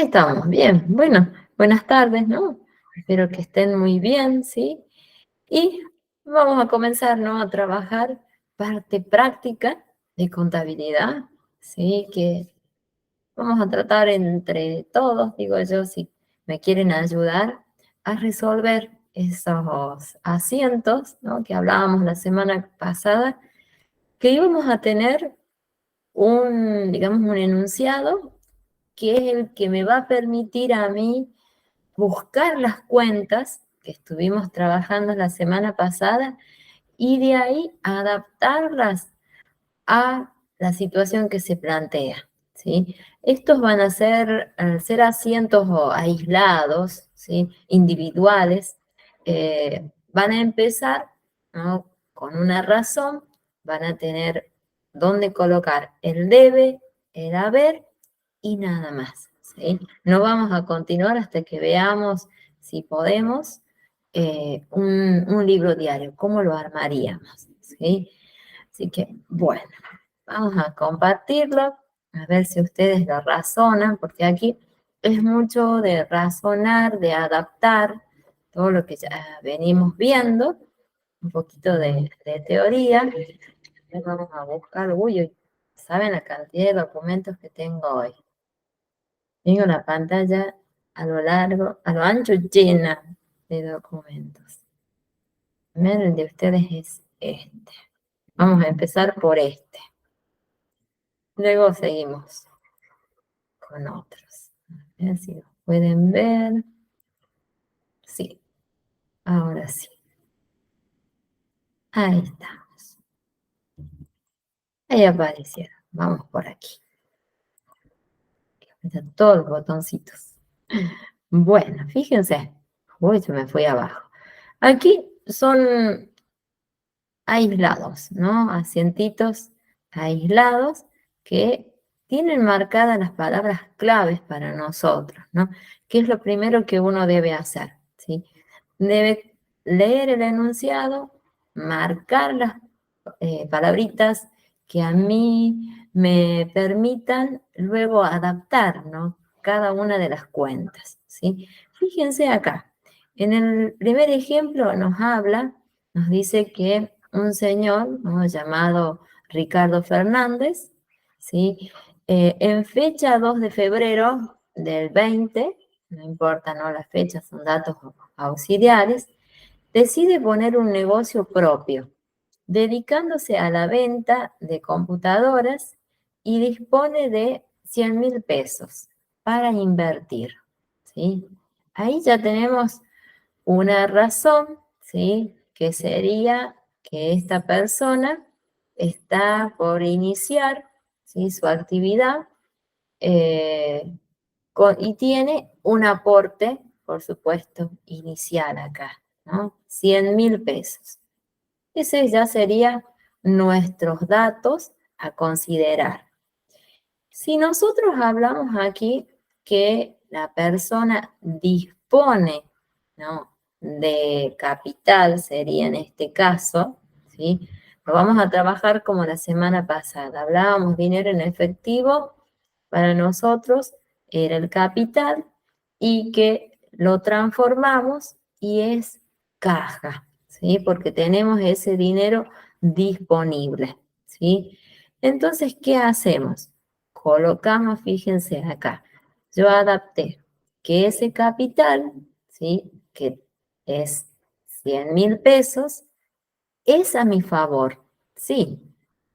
Estamos bien. Bueno, buenas tardes, ¿no? Espero que estén muy bien, ¿sí? Y vamos a comenzar, ¿no? A trabajar parte práctica de contabilidad, ¿sí? Que vamos a tratar entre todos, digo yo, si me quieren ayudar a resolver esos asientos, ¿no? Que hablábamos la semana pasada, que íbamos a tener digamos, un enunciado que es el que me va a permitir a mí buscar las cuentas que estuvimos trabajando la semana pasada y de ahí adaptarlas a la situación que se plantea, ¿sí? Estos van a ser, al ser asientos aislados, ¿sí? Individuales, van a empezar, ¿no? Con una razón, van a tener dónde colocar el debe, el haber y nada más, ¿sí? No vamos a continuar hasta que veamos si podemos un libro diario, cómo lo armaríamos, ¿sí? Así que, bueno, vamos a compartirlo, a ver si ustedes lo razonan, porque aquí es mucho de razonar, de adaptar todo lo que ya venimos viendo, un poquito de teoría. Vamos a buscar, uy, ¿saben la cantidad de documentos que tengo hoy? Tengo la pantalla a lo largo, a lo ancho llena de documentos. Primero el de ustedes es este. Vamos a empezar por este. Luego seguimos con otros. A ver si lo pueden ver. Sí, ahora sí. Ahí estamos. Ahí aparecieron. Vamos por aquí. Están todos los botoncitos. Bueno, fíjense. Uy, se me fui abajo. Aquí son aislados, ¿no? Asientitos aislados que tienen marcadas las palabras claves para nosotros, ¿no? ¿Qué es lo primero que uno debe hacer? ¿Sí? Debe leer el enunciado, marcar las palabritas que a mí me permitan luego adaptar, ¿no? Cada una de las cuentas, ¿sí? Fíjense acá, en el primer ejemplo nos dice que un señor, ¿no? Llamado Ricardo Fernández, ¿sí? En fecha 2 de febrero del 20, no importa, ¿no? Las fechas son datos auxiliares, decide poner un negocio propio, dedicándose a la venta de computadoras y dispone de 100.000 pesos para invertir, ¿sí? Ahí ya tenemos una razón, ¿sí? Que sería que esta persona está por iniciar, ¿sí? Su actividad eh, y tiene un aporte, por supuesto, inicial acá, ¿no? 100.000 pesos. Ese ya sería nuestros datos a considerar. Si nosotros hablamos aquí que la persona dispone, ¿no? De capital, sería en este caso, ¿sí? Lo vamos a trabajar como la semana pasada. Hablábamos dinero en efectivo, para nosotros era el capital y que lo transformamos y es caja, ¿sí? Porque tenemos ese dinero disponible, ¿sí? Entonces, ¿qué hacemos? Colocamos, fíjense acá, yo adapté que ese capital, ¿sí? Que es 100.000 pesos, es a mi favor. Sí,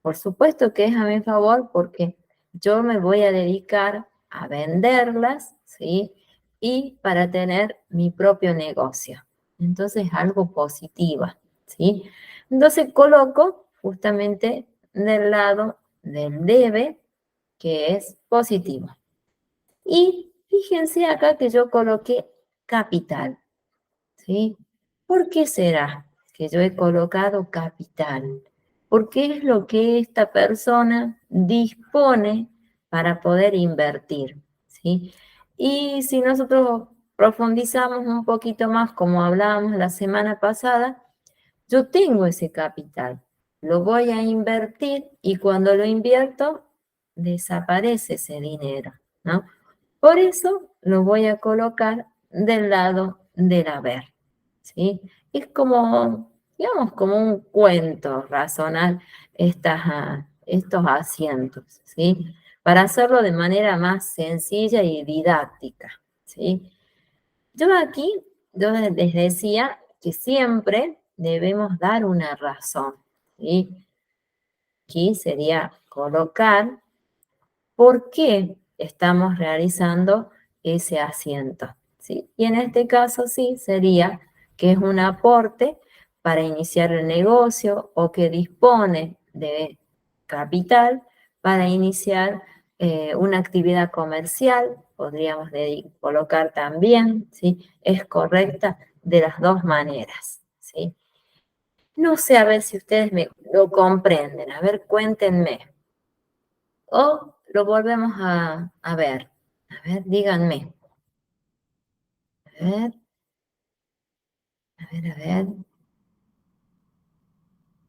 por supuesto que es a mi favor porque yo me voy a dedicar a venderlas, ¿sí? Y para tener mi propio negocio. Entonces, algo positiva, ¿sí? Entonces, coloco justamente del lado del debe, que es positivo. Y fíjense acá que yo coloqué capital, ¿sí? ¿Por qué será que yo he colocado capital? Porque es lo que esta persona dispone para poder invertir, ¿sí? Y si nosotros profundizamos un poquito más, como hablábamos la semana pasada, yo tengo ese capital, lo voy a invertir y cuando lo invierto, desaparece ese dinero, ¿no? Por eso lo voy a colocar del lado del haber, ¿sí? Es como, digamos, como un cuento razonar estos asientos, ¿sí? Para hacerlo de manera más sencilla y didáctica, ¿sí? Yo les decía que siempre debemos dar una razón, ¿sí? Aquí sería colocar por qué estamos realizando ese asiento, ¿sí? Y en este caso sí sería que es un aporte para iniciar el negocio o que dispone de capital para iniciar una actividad comercial, podríamos colocar también, ¿sí? Es correcta de las dos maneras, ¿sí? No sé, a ver si ustedes me lo comprenden, a ver, cuéntenme. O lo volvemos a ver. A ver, díganme. A ver, a ver, a ver.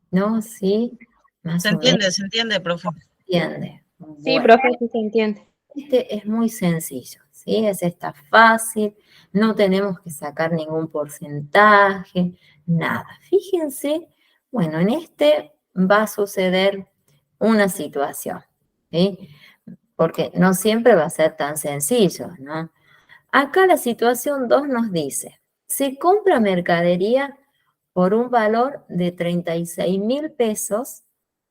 No, sí, más o menos Se entiende, profe. se entiende. Sí, Bueno, profe, sí se entiende. este es muy sencillo, ¿sí? Está fácil, no tenemos que sacar ningún porcentaje, nada. Fíjense, bueno, en este va a suceder una situación, ¿sí? Porque no siempre va a ser tan sencillo, ¿no? Acá la situación 2 nos dice, se compra mercadería por un valor de 36.000 pesos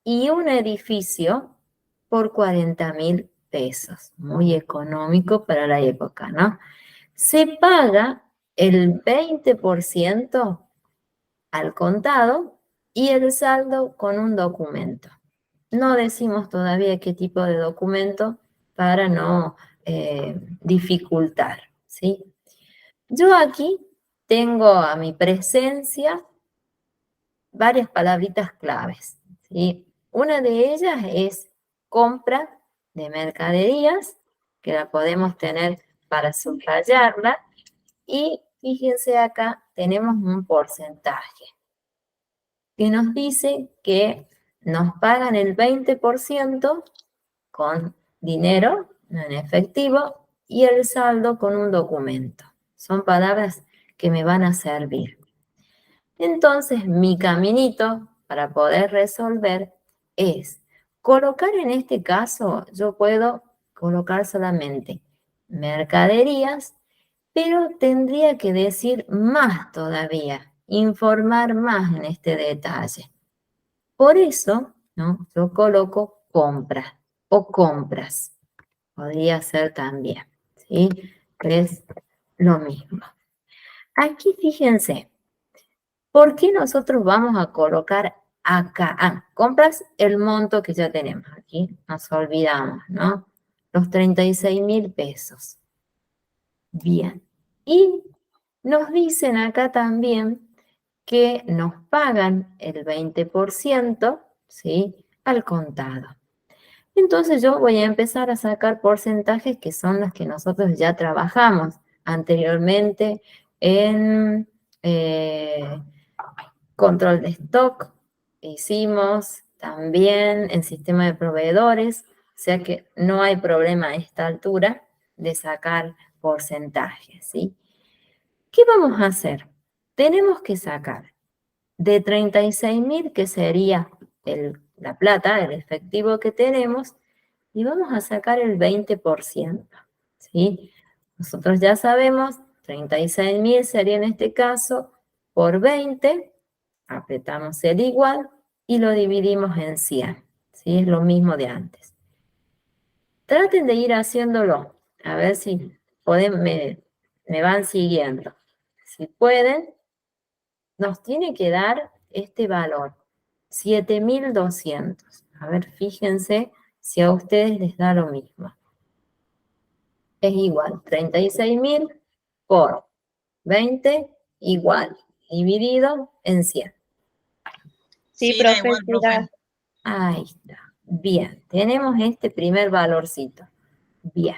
y un edificio por 40.000 pesos. Muy económico para la época, ¿no? Se paga el 20% al contado y el saldo con un documento. No decimos todavía qué tipo de documento para no dificultar, ¿sí? Yo aquí tengo a mi presencia varias palabritas claves, ¿sí? Una de ellas es compra de mercaderías, que la podemos tener para subrayarla, y fíjense acá, tenemos un porcentaje que nos dice que nos pagan el 20% con dinero en efectivo y el saldo con un documento. Son palabras que me van a servir. Entonces, mi caminito para poder resolver es colocar en este caso, yo puedo colocar solamente mercaderías, pero tendría que decir más todavía, informar más en este detalle. Por eso, ¿no? Yo coloco compras o compras. Podría ser también, ¿sí? Es lo mismo. Aquí fíjense, ¿por qué nosotros vamos a colocar acá? Compras el monto que ya tenemos. Aquí nos olvidamos, ¿no? Los 36.000 pesos. Bien. Y nos dicen acá también que nos pagan el 20%, ¿sí? Al contado. Entonces yo voy a empezar a sacar porcentajes que son los que nosotros ya trabajamos anteriormente en control de stock, hicimos también en sistema de proveedores, o sea que no hay problema a esta altura de sacar porcentajes, ¿sí? ¿Qué vamos a hacer? Tenemos que sacar de 36.000, que sería la plata, el efectivo que tenemos, y vamos a sacar el 20%, ¿sí? Nosotros ya sabemos, 36.000 sería en este caso por 20, apretamos el igual y lo dividimos en 100, ¿sí? Es lo mismo de antes. Traten de ir haciéndolo, a ver si pueden, me van siguiendo. Si pueden, nos tiene que dar este valor, 7.200. A ver, fíjense si a ustedes les da lo mismo. Es igual, 36.000 por 20 igual, dividido en 100. Sí, Sí, da profe, igual, sí profe. da. Ahí está. Bien, tenemos este primer valorcito. Bien.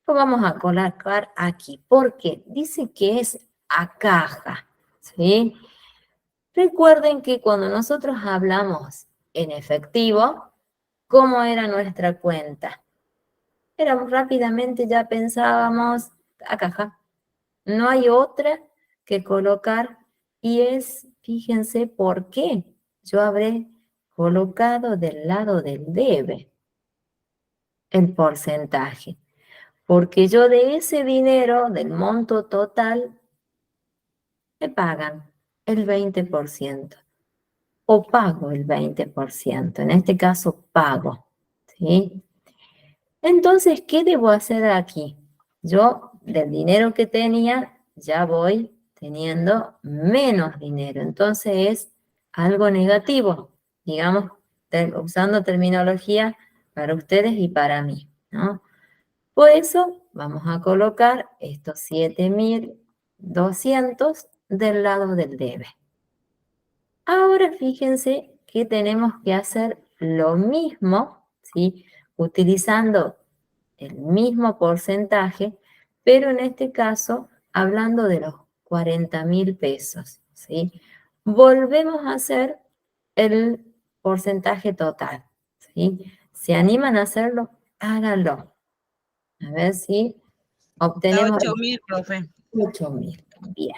Lo vamos a colocar aquí, porque dice que es a caja, ¿sí? Recuerden que cuando nosotros hablamos en efectivo, ¿cómo era nuestra cuenta? éramos rápidamente, ya pensábamos, a caja. No hay otra que colocar y es, fíjense por qué yo habré colocado del lado del debe el porcentaje. Porque yo de ese dinero, del monto total, me pagan el 20% o pago el 20%. En este caso, pago, ¿sí? Entonces, ¿qué debo hacer aquí? Yo, del dinero que tenía, ya voy teniendo menos dinero. Entonces, es algo negativo, digamos, usando terminología para ustedes y para mí, ¿no? Por eso, vamos a colocar estos 7.200 del lado del debe. Ahora, fíjense que tenemos que hacer lo mismo, ¿sí? Utilizando el mismo porcentaje, pero en este caso hablando de los 40.000 pesos, ¿sí? Volvemos a hacer el porcentaje total, ¿sí? ¿Se animan a hacerlo? Háganlo. A ver si obtenemos 8.000, profe. 8.000. Bien.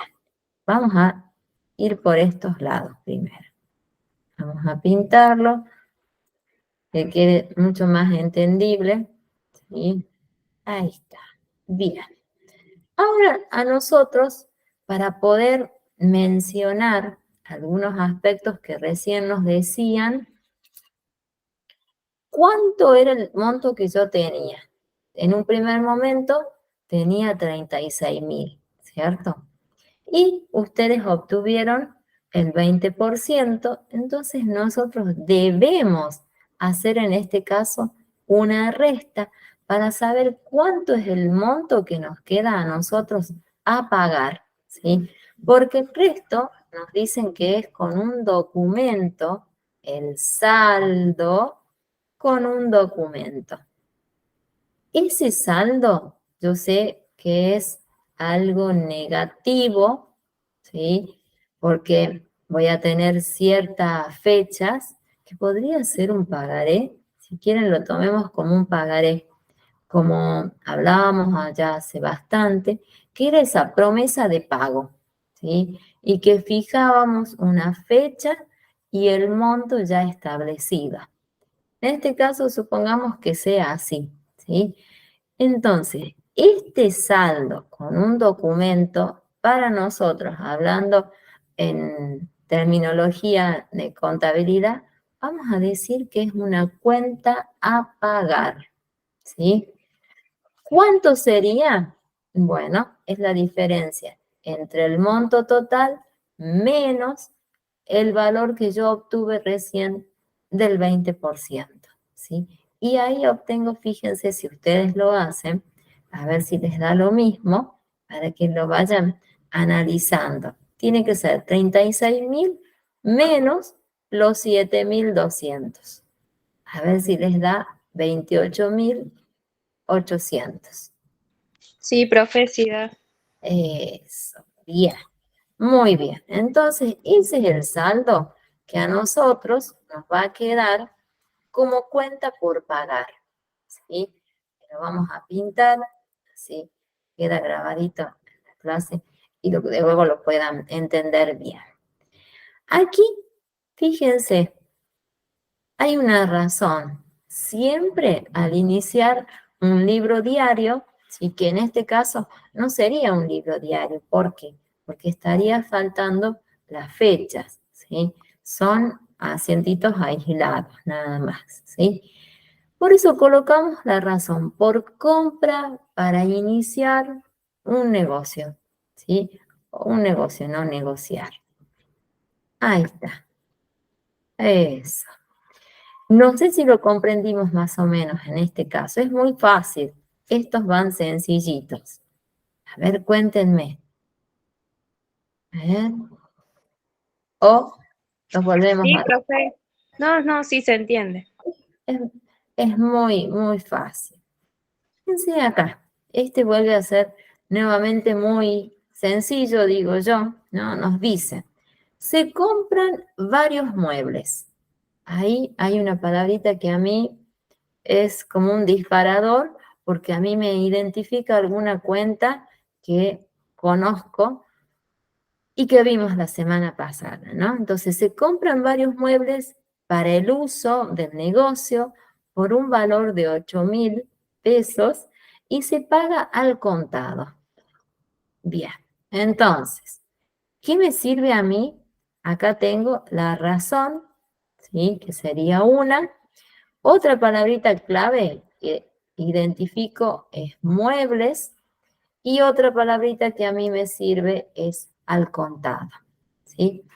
Vamos a ir por estos lados primero. Vamos a pintarlo, que quede mucho más entendible, ¿sí? Ahí está. Bien. Ahora a nosotros, para poder mencionar algunos aspectos que recién nos decían, ¿cuánto era el monto que yo tenía? En un primer momento tenía 36.000, ¿cierto? Y ustedes obtuvieron el 20%, entonces nosotros debemos hacer en este caso una resta para saber cuánto es el monto que nos queda a nosotros a pagar, ¿sí? Porque el resto nos dicen que es con un documento, el saldo con un documento. Ese saldo, yo sé que es algo negativo, ¿sí? Porque voy a tener ciertas fechas que podría ser un pagaré. Si quieren lo tomemos como un pagaré, como hablábamos allá hace bastante, que era esa promesa de pago, ¿sí? Y que fijábamos una fecha y el monto ya establecido. En este caso, supongamos que sea así, ¿sí? Entonces, este saldo con un documento, para nosotros, hablando en terminología de contabilidad, vamos a decir que es una cuenta a pagar, ¿sí? ¿Cuánto sería? Bueno, es la diferencia entre el monto total menos el valor que yo obtuve recién del 20%, ¿sí? Y ahí obtengo, fíjense, si ustedes lo hacen, a ver si les da lo mismo, para que lo vayan analizando. Tiene que ser 36.000 menos los 7.200. A ver si les da 28.800. Sí, profe, sí da. Eso, bien. Muy bien, entonces ese es el saldo que a nosotros nos va a quedar como cuenta por pagar, ¿sí? Lo vamos a pintar, así queda grabadito en la clase y luego lo puedan entender bien. Aquí, fíjense, hay una razón. Siempre al iniciar un libro diario, sí, que en este caso no sería un libro diario. ¿Por qué? Porque estaría faltando las fechas, ¿sí? Son asientitos aislados, nada más, ¿sí? Por eso colocamos la razón por compra para iniciar un negocio, ¿sí? O un negocio, no negociar. Ahí está. Eso. No sé si lo comprendimos más o menos en este caso. Es muy fácil. Estos van sencillitos. A ver, cuéntenme. A ver. O los volvemos Sí, a... profe. No, sí se entiende. Es, es muy, muy fácil. Fíjense acá. Este vuelve a ser nuevamente muy sencillo, digo yo, ¿no? Nos dice, se compran varios muebles. Ahí hay una palabrita que a mí es como un disparador, porque a mí me identifica alguna cuenta que conozco y que vimos la semana pasada, ¿no? Entonces se compran varios muebles para el uso del negocio por un valor de 8.000 pesos y se paga al contado. Bien, entonces, ¿qué me sirve a mí? Acá tengo la razón, ¿sí? Que sería una. Otra palabrita clave que identifico es muebles y otra palabrita que a mí me sirve es al contado, ¿sí?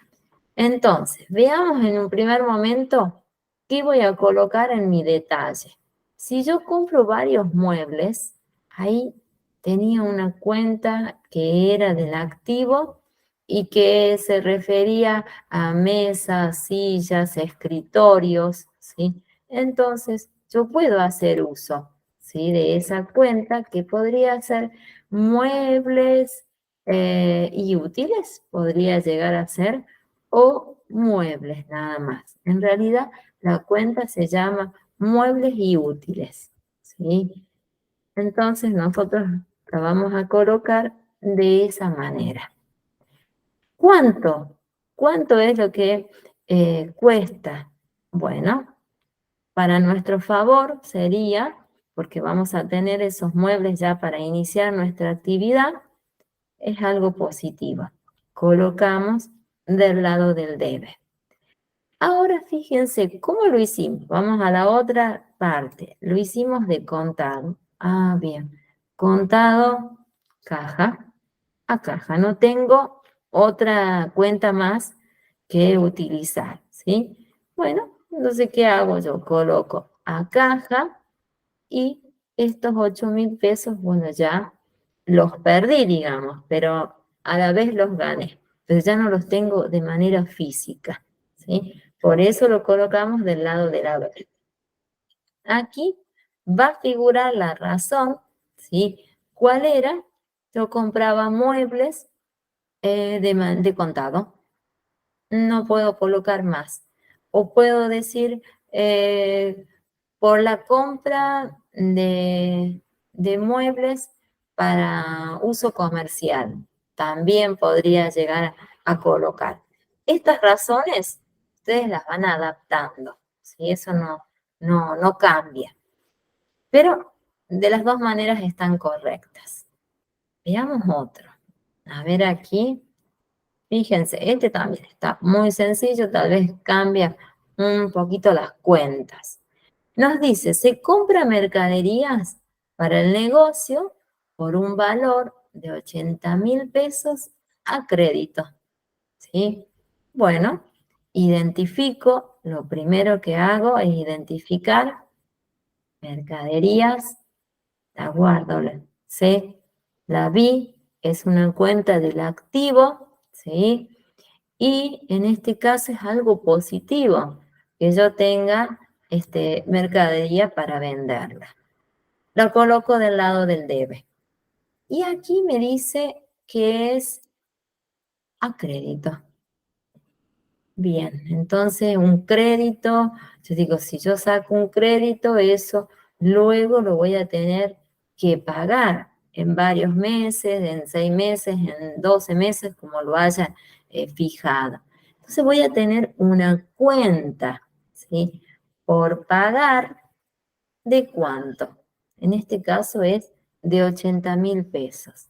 Entonces, veamos en un primer momento qué voy a colocar en mi detalle. Si yo compro varios muebles, ahí tenía una cuenta que era del activo y que se refería a mesas, sillas, escritorios, ¿sí? Entonces, yo puedo hacer uso, ¿sí? De esa cuenta que podría ser muebles y útiles, podría llegar a ser o muebles nada más. En realidad, la cuenta se llama muebles y útiles, ¿sí? Entonces, nosotros la vamos a colocar de esa manera. ¿Cuánto? ¿Cuánto es lo que cuesta? Bueno, para nuestro favor sería, porque vamos a tener esos muebles ya para iniciar nuestra actividad, es algo positivo. Colocamos del lado del debe. Ahora fíjense cómo lo hicimos. Vamos a la otra parte. Lo hicimos de contado. Ah, bien. Contado, caja a caja. No tengo otra cuenta más que utilizar, ¿sí? Bueno, entonces, ¿qué hago yo? Coloco a caja y estos 8.000 pesos, bueno, ya los perdí, digamos, pero a la vez los gané. Pero ya no los tengo de manera física, ¿sí? Por eso lo colocamos del lado de la derecha. Aquí va a figurar la razón, ¿sí? ¿Cuál era? Yo compraba muebles de contado. No puedo colocar más. O puedo decir, por la compra de muebles para uso comercial. También podría llegar a colocar. Estas razones ustedes las van adaptando, ¿sí? Eso no cambia. Pero de las dos maneras están correctas. Veamos otro. A ver aquí. Fíjense, este también está muy sencillo, tal vez cambia un poquito las cuentas. Nos dice, se compra mercaderías para el negocio por un valor de 80.000 pesos a crédito, ¿sí? Bueno, identifico, lo primero que hago es identificar mercaderías, la guardo, ¿sí? La vi, es una cuenta del activo, ¿sí? Y en este caso es algo positivo, que yo tenga mercadería para venderla. Lo coloco del lado del debe. Y aquí me dice que es a crédito. Bien, entonces un crédito, yo digo, si yo saco un crédito, eso luego lo voy a tener que pagar en varios meses, en 6 meses, en 12 meses, como lo haya fijado. Entonces voy a tener una cuenta, ¿sí? Por pagar, ¿de cuánto? En este caso es de 80.000 pesos.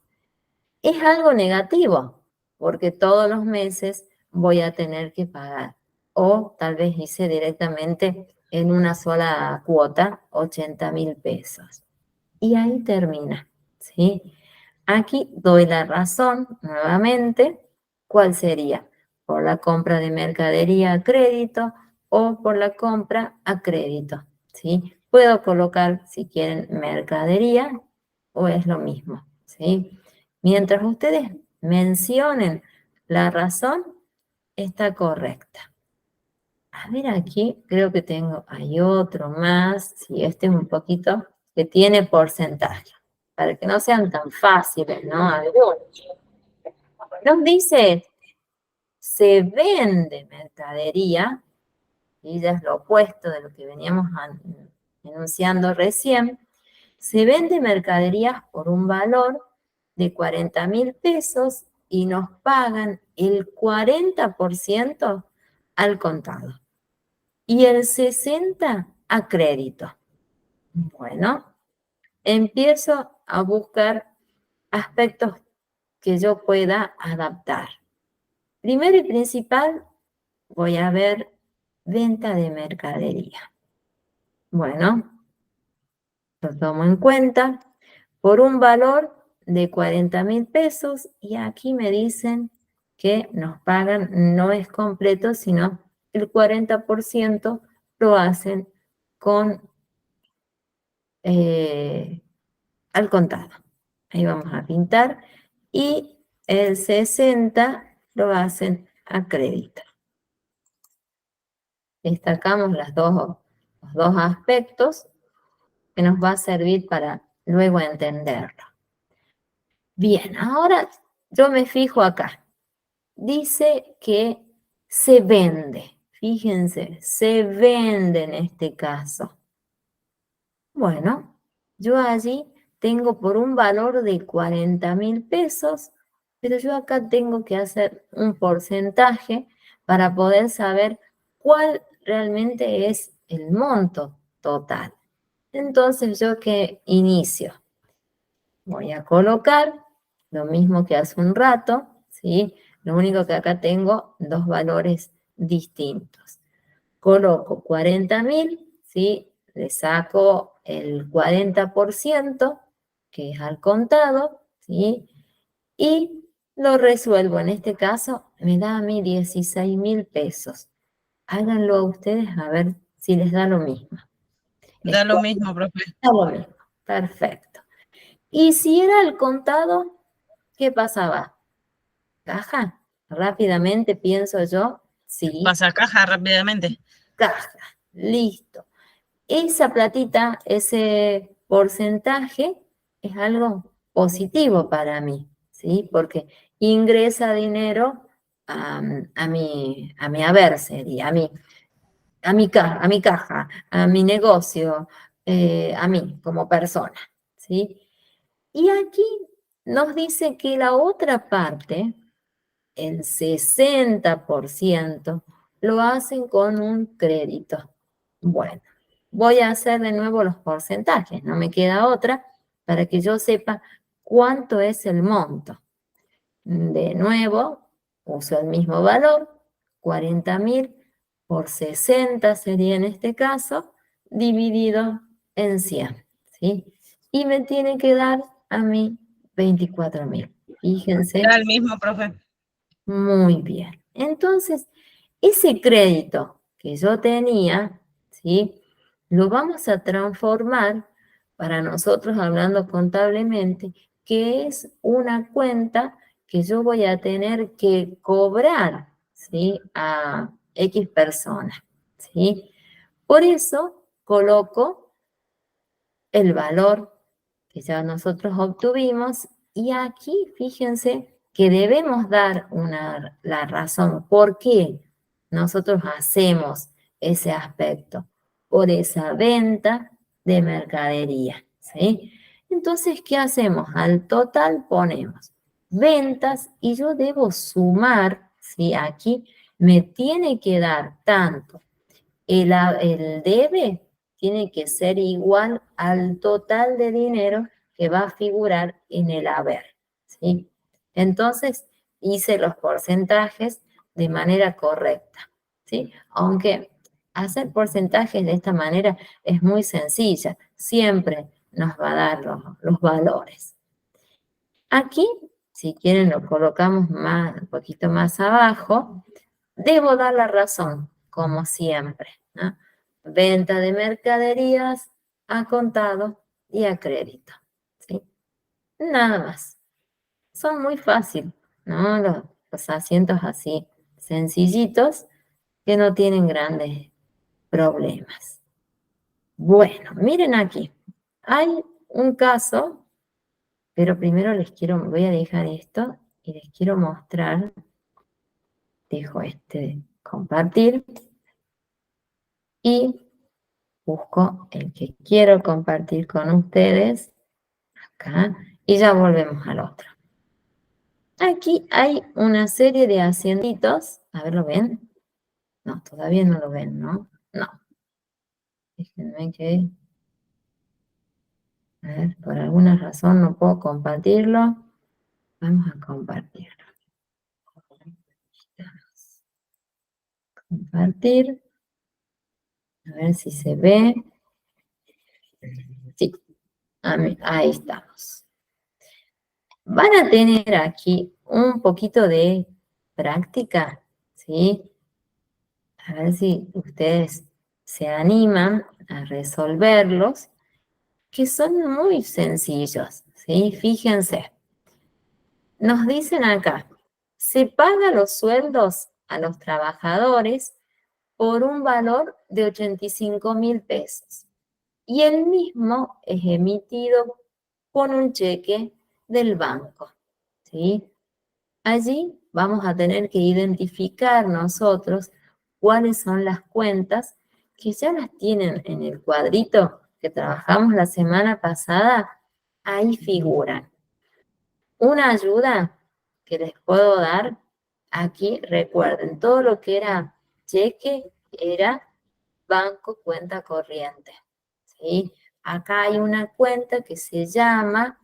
Es algo negativo, porque todos los meses voy a tener que pagar. O tal vez hice directamente en una sola cuota 80.000 pesos. Y ahí termina, ¿sí? Aquí doy la razón nuevamente. ¿Cuál sería? Por la compra de mercadería a crédito o por la compra a crédito, ¿sí? Puedo colocar, si quieren, mercadería o es lo mismo, ¿sí? Mientras ustedes mencionen la razón, está correcta. A ver aquí, creo que hay otro más, sí, este es un poquito que tiene porcentaje, para que no sean tan fáciles, ¿no? Nos dice, se vende mercadería, y ya es lo opuesto de lo que veníamos enunciando recién, se vende mercaderías por un valor de 40.000 pesos y nos pagan el 40% al contado y el 60% a crédito. Bueno, empiezo a buscar aspectos que yo pueda adaptar. Primero y principal, voy a ver venta de mercadería. Bueno, lo tomo en cuenta por un valor de 40.000 pesos y aquí me dicen que nos pagan, no es completo, sino el 40% lo hacen con al contado. Ahí vamos a pintar y el 60% lo hacen a crédito. Destacamos los dos aspectos que nos va a servir para luego entenderlo. Bien, ahora yo me fijo acá. Dice que se vende. Fíjense, se vende en este caso. Bueno, yo allí tengo por un valor de 40.000 pesos, pero yo acá tengo que hacer un porcentaje para poder saber cuál realmente es el monto total. Entonces, ¿yo qué inicio? Voy a colocar lo mismo que hace un rato, ¿sí? Lo único que acá tengo dos valores distintos. Coloco 40.000, ¿sí? Le saco el 40%, que es al contado, ¿sí? Y lo resuelvo. En este caso, me da a mí 16.000 pesos. Háganlo a ustedes a ver si les da lo mismo. Da lo mismo, profe. Da lo mismo. Perfecto. Y si era al contado, ¿qué pasaba? ¿Caja? Rápidamente pienso yo, sí. Pasa caja rápidamente. Caja. Listo. Esa platita, ese porcentaje es algo positivo para mí, ¿sí? Porque ingresa dinero a mi haber, sería, a mi caja, a mi negocio, a mí como persona, ¿sí? Y aquí nos dice que la otra parte, el 60%, lo hacen con un crédito. Bueno, voy a hacer de nuevo los porcentajes, no me queda otra, para que yo sepa cuánto es el monto. De nuevo, uso el mismo valor, 40.000 por 60 sería en este caso, dividido en 100, ¿sí? Y me tiene que dar a mí 24.000. Fíjense. Da el mismo, profe. Muy bien. Entonces, ese crédito que yo tenía, ¿sí? Lo vamos a transformar para nosotros, hablando contablemente, que es una cuenta que yo voy a tener que cobrar, ¿sí? A X personas, ¿sí? Por eso coloco el valor que ya nosotros obtuvimos y aquí fíjense que debemos dar la razón por qué nosotros hacemos ese aspecto, por esa venta de mercadería, ¿sí? Entonces, ¿qué hacemos? Al total ponemos ventas y yo debo sumar, ¿sí? Aquí me tiene que dar tanto el debe tiene que ser igual al total de dinero que va a figurar en el haber, ¿sí? Entonces, hice los porcentajes de manera correcta, ¿sí? Aunque hacer porcentajes de esta manera es muy sencilla, siempre nos va a dar los valores. Aquí, si quieren, lo colocamos un poquito más abajo. Debo dar la razón, como siempre, ¿no? Venta de mercaderías a contado y a crédito, ¿sí? Nada más. Son muy fáciles, ¿no? Los asientos así, sencillitos, que no tienen grandes problemas. Bueno, miren aquí. Hay un caso, pero primero voy a dejar esto y les quiero mostrar. Dejo compartir. Y busco el que quiero compartir con ustedes, acá, y ya volvemos al otro. Aquí hay una serie de acentitos, a ver, ¿lo ven? No, todavía no lo ven, ¿no? No. Déjenme que... A ver, por alguna razón no puedo compartirlo. Vamos a compartirlo. Compartir. A ver si se ve. Sí, ahí estamos. Van a tener aquí un poquito de práctica, ¿sí? A ver si ustedes se animan a resolverlos, que son muy sencillos, ¿sí? Fíjense. Nos dicen acá, se paga los sueldos a los trabajadores por un valor de 85.000 pesos y el mismo es emitido con un cheque del banco, ¿sí? Allí vamos a tener que identificar nosotros cuáles son las cuentas que ya las tienen en el cuadrito que trabajamos la semana pasada, ahí figuran. Una ayuda que les puedo dar aquí, recuerden, todo lo que era cheque era banco cuenta corriente, ¿sí? Acá hay una cuenta que se llama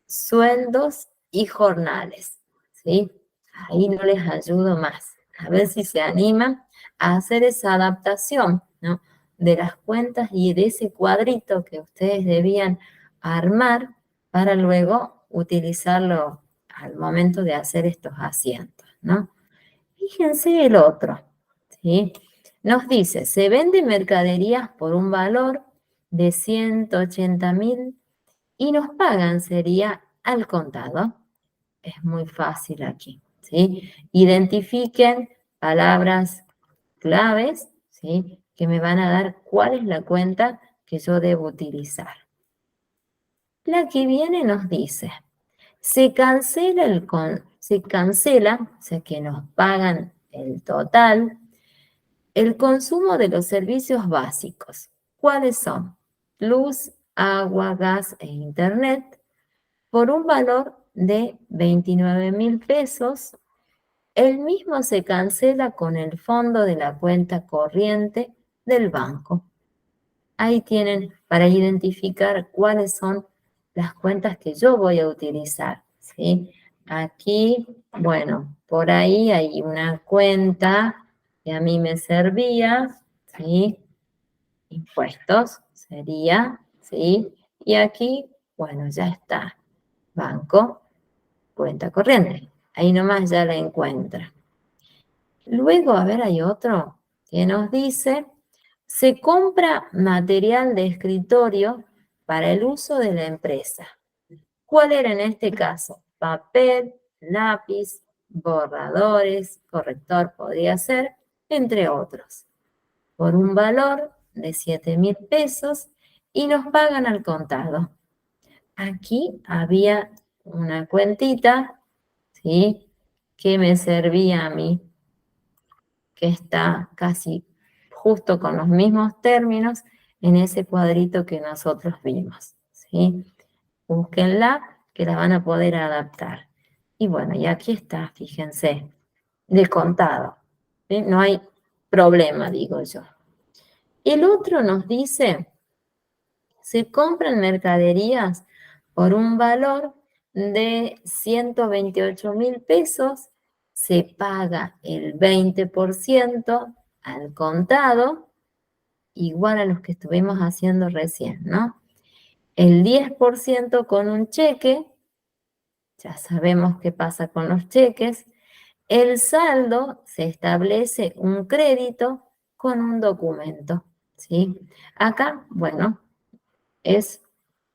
sueldos y jornales, ¿sí? Ahí no les ayudo más. A ver si se animan a hacer esa adaptación, ¿no? De las cuentas y de ese cuadrito que ustedes debían armar para luego utilizarlo al momento de hacer estos asientos, ¿no? Fíjense el otro, ¿sí? Nos dice, se vende mercaderías por un valor de 180.000 y nos pagan, sería al contado. Es muy fácil aquí, ¿sí? Identifiquen palabras claves, ¿sí? Que me van a dar cuál es la cuenta que yo debo utilizar. La que viene nos dice, se cancela, o sea que nos pagan el total, el consumo de los servicios básicos. ¿Cuáles son? Luz, agua, gas e internet, por un valor de 29.000 pesos. El mismo se cancela con el fondo de la cuenta corriente del banco. Ahí tienen para identificar cuáles son las cuentas que yo voy a utilizar, ¿sí? Aquí, bueno, por ahí hay una cuenta que a mí me servía, ¿sí? Impuestos sería, ¿sí? Y aquí, bueno, ya está. Banco, cuenta corriente. Ahí nomás ya la encuentra. Luego, a ver, hay otro que nos dice, se compra material de escritorio para el uso de la empresa. ¿Cuál era en este caso? Papel, lápiz, borradores, corrector podría ser, entre otros. Por un valor de 7.000 pesos y nos pagan al contado. Aquí había una cuentita, ¿sí? Que me servía a mí, que está casi justo con los mismos términos en ese cuadrito que nosotros vimos, ¿sí? Búsquenla, que la van a poder adaptar. Y bueno, y aquí está, fíjense, de contado, ¿sí? No hay problema, digo yo. El otro nos dice, se compran mercaderías por un valor de 128.000 pesos, se paga el 20% al contado, igual a los que estuvimos haciendo recién, ¿no? El 10% con un cheque, ya sabemos qué pasa con los cheques. El saldo se establece un crédito con un documento, ¿sí? Acá, bueno, es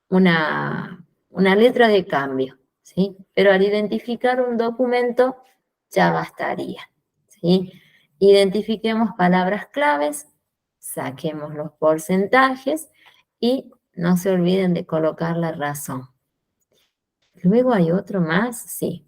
una letra de cambio, ¿sí? Pero al identificar un documento ya bastaría, ¿sí? Identifiquemos palabras claves, saquemos los porcentajes y no se olviden de colocar la razón. Luego hay otro más, sí.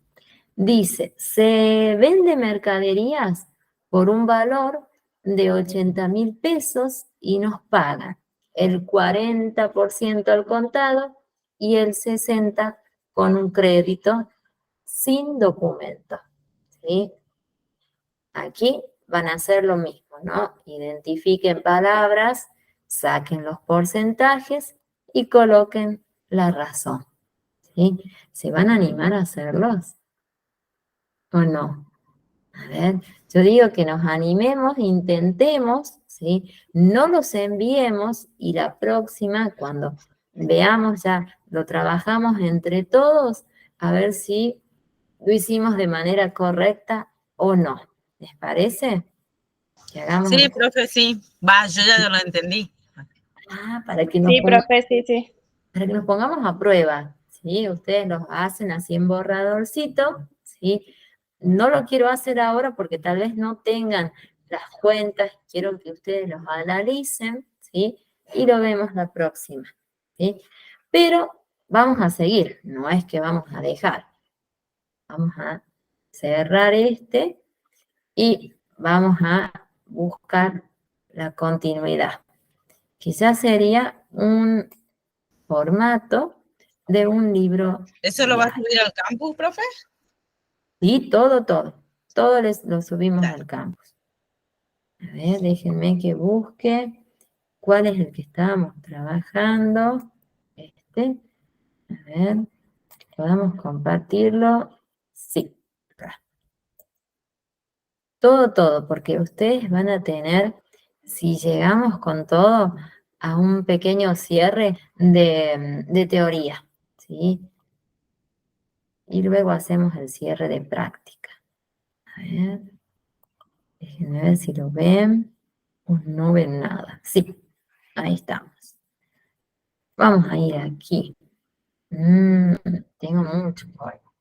Dice, se vende mercaderías por un valor de 80.000 pesos y nos pagan el 40% al contado y el 60% con un crédito sin documento, ¿sí? Aquí van a hacer lo mismo, ¿no? Identifiquen palabras, saquen los porcentajes y coloquen la razón, ¿sí? ¿Se van a animar a hacerlos o no? A ver, yo digo que nos animemos, intentemos, ¿sí? No los enviemos y la próxima, cuando veamos ya, lo trabajamos entre todos, a ver si lo hicimos de manera correcta o no. ¿Les parece? Que hagamos Sí, profe, sí. Va, yo ya lo entendí. para que Sí, profe, sí, sí. para que nos pongamos a prueba, ¿sí? Ustedes los hacen así en borradorcito, ¿sí? No lo quiero hacer ahora porque tal vez no tengan las cuentas, quiero que ustedes los analicen, ¿sí? Y lo vemos la próxima, ¿sí? Pero vamos a seguir, no es que vamos a dejar. Vamos a cerrar este y vamos a buscar la continuidad. Quizás sería un formato de un libro ¿Eso lo va a diario. subir al campus, profe? Sí, todo. Todo lo subimos al campus. A ver, déjenme que busque cuál es el que estábamos trabajando. Este. A ver, ¿podemos compartirlo? Sí. Todo, porque ustedes van a tener, si llegamos con todo, a un pequeño cierre de teoría, ¿sí? Y luego hacemos el cierre de práctica. A ver, déjenme ver si lo ven o no ven nada. Sí, ahí estamos. Vamos a ir aquí. Tengo mucho polvo.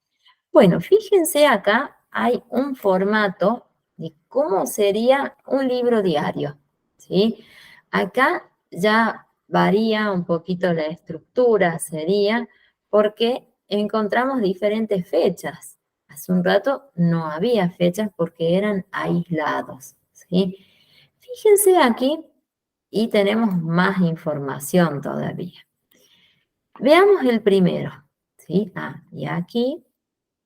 Bueno, fíjense acá, hay un formato de cómo sería un libro diario, ¿sí? Acá ya varía un poquito la estructura, sería porque encontramos diferentes fechas. Hace un rato no había fechas porque eran aislados, ¿sí? Fíjense aquí y tenemos más información todavía. Veamos el primero, ¿sí? Y aquí,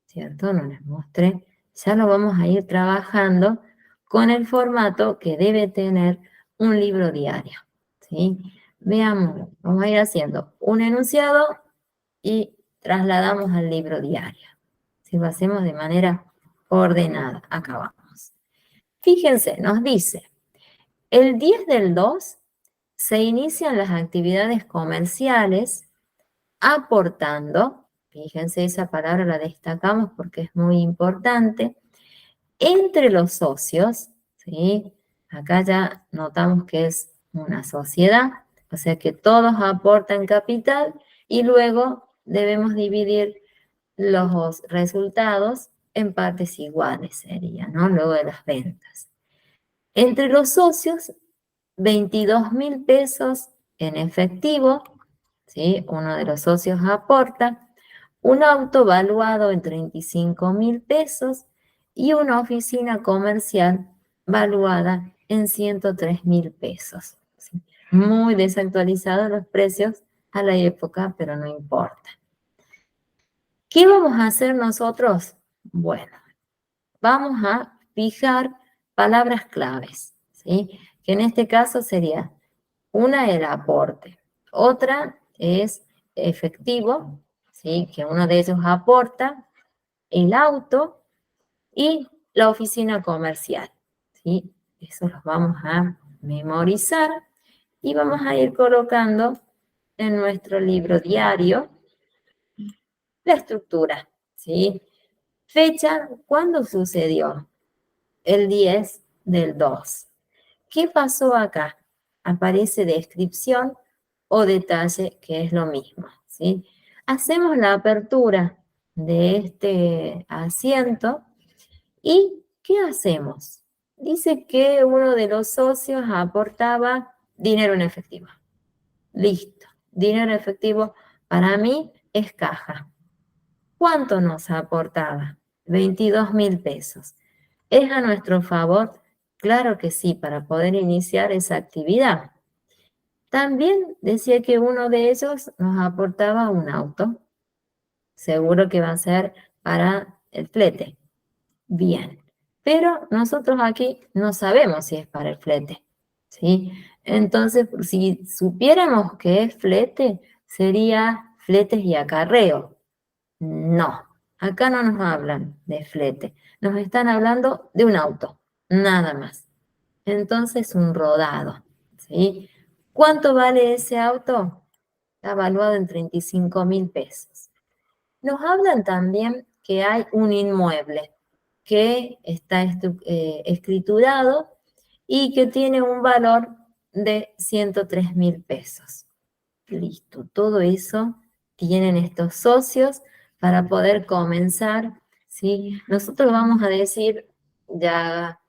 ¿cierto? No les mostré. Ya lo vamos a ir trabajando con el formato que debe tener un libro diario, ¿sí? Veamos, vamos a ir haciendo un enunciado y trasladamos al libro diario. Si lo hacemos de manera ordenada, acá vamos. Fíjense, nos dice, el 10 del 2 se inician las actividades comerciales aportando, fíjense esa palabra la destacamos porque es muy importante, entre los socios, ¿sí? Acá ya notamos que es una sociedad, o sea que todos aportan capital y luego debemos dividir los resultados en partes iguales, sería, ¿no? Luego de las ventas. Entre los socios, 22.000 pesos en efectivo, ¿sí? Uno de los socios aporta, un auto valuado en 35.000 pesos y una oficina comercial valuada en 103.000 pesos. ¿Sí? Muy desactualizados los precios a la época, pero no importa. ¿Qué vamos a hacer nosotros? Bueno, vamos a fijar palabras claves, ¿sí? Que en este caso sería una, el aporte, otra es efectivo, ¿sí? Que uno de ellos aporta, el auto y la oficina comercial, ¿sí? Eso los vamos a memorizar y vamos a ir colocando en nuestro libro diario la estructura, ¿sí? Fecha, ¿cuándo sucedió? El 10 del 2. ¿Qué pasó acá? Aparece descripción o detalle, que es lo mismo, ¿sí? Hacemos la apertura de este asiento y ¿qué hacemos? Dice que uno de los socios aportaba dinero en efectivo. Listo. Dinero en efectivo para mí es caja. ¿Cuánto nos aportaba? 22.000 pesos. ¿Es a nuestro favor? Claro que sí, para poder iniciar esa actividad. También decía que uno de ellos nos aportaba un auto. Seguro que va a ser para el flete. Bien. Pero nosotros aquí no sabemos si es para el flete, ¿sí? Entonces, si supiéramos que es flete, sería fletes y acarreo. No, acá no nos hablan de flete. Nos están hablando de un auto, nada más. Entonces, un rodado, ¿sí? ¿Cuánto vale ese auto? Está evaluado en 35.000 pesos. Nos hablan también que hay un inmueble que está escriturado y que tiene un valor de 103.000 pesos. Listo, todo eso tienen estos socios para poder comenzar, ¿sí? Nosotros vamos a decir ya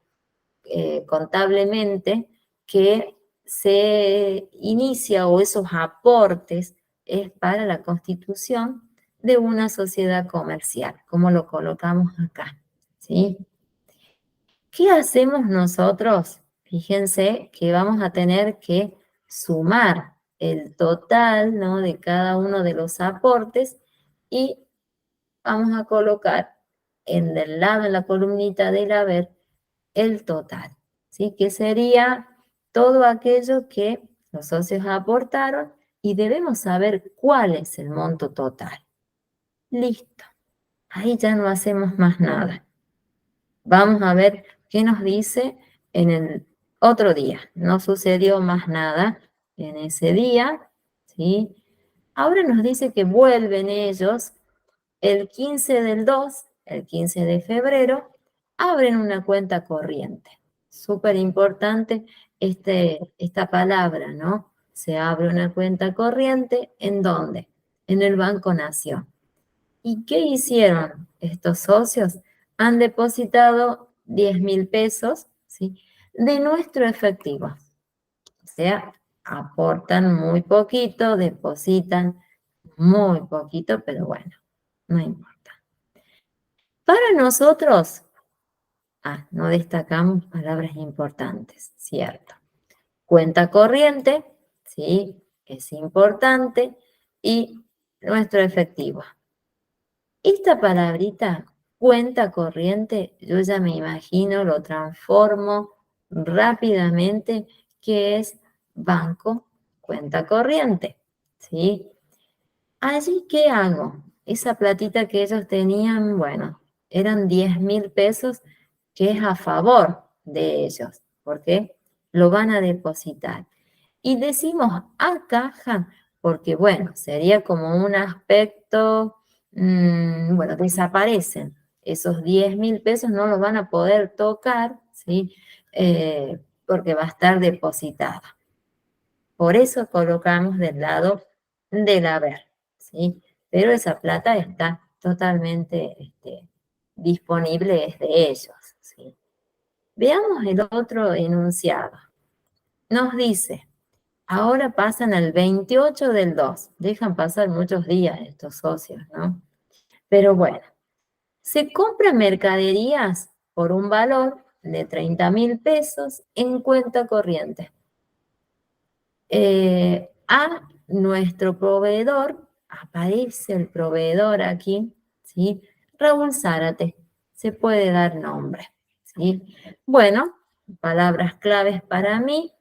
contablemente que se inicia o esos aportes es para la constitución de una sociedad comercial, como lo colocamos acá, ¿sí? ¿Qué hacemos nosotros? Fíjense que vamos a tener que sumar el total, ¿no?, de cada uno de los aportes y vamos a colocar en el lado, en la columnita del haber, el total, ¿sí? Que sería todo aquello que los socios aportaron y debemos saber cuál es el monto total. Listo. Ahí ya no hacemos más nada. Vamos a ver qué nos dice en el otro día. No sucedió más nada en ese día, ¿sí? Ahora nos dice que vuelven ellos el 15 del 2, el 15 de febrero, abren una cuenta corriente. Súper importante esta palabra, ¿no? Se abre una cuenta corriente, ¿en dónde? En el Banco Nación. ¿Y qué hicieron estos socios? Han depositado 10.000 pesos, ¿sí?, de nuestro efectivo. O sea, aportan muy poquito, depositan muy poquito, pero bueno, no importa. Para nosotros, no destacamos palabras importantes, ¿cierto? Cuenta corriente, ¿sí?, es importante, y nuestro efectivo. Esta palabrita, cuenta corriente, yo ya me imagino, lo transformo rápidamente, que es banco, cuenta corriente, ¿sí? Allí, ¿qué hago? Esa platita que ellos tenían, bueno, eran 10.000 pesos, que es a favor de ellos, porque lo van a depositar. Y decimos a caja, porque bueno, sería como un aspecto, bueno, desaparecen. Esos 10.000 pesos no los van a poder tocar, ¿sí? Porque va a estar depositada. Por eso colocamos del lado del haber, ¿sí? Pero esa plata está totalmente disponible, es de ellos, ¿sí? Veamos el otro enunciado. Nos dice, ahora pasan al 28 del 2. Dejan pasar muchos días estos socios, ¿no? Pero bueno, se compran mercaderías por un valor de 30.000 pesos en cuenta corriente. A nuestro proveedor, aparece el proveedor aquí, ¿sí? Raúl Zárate, se puede dar nombre, ¿sí? Bueno, palabras claves para mí: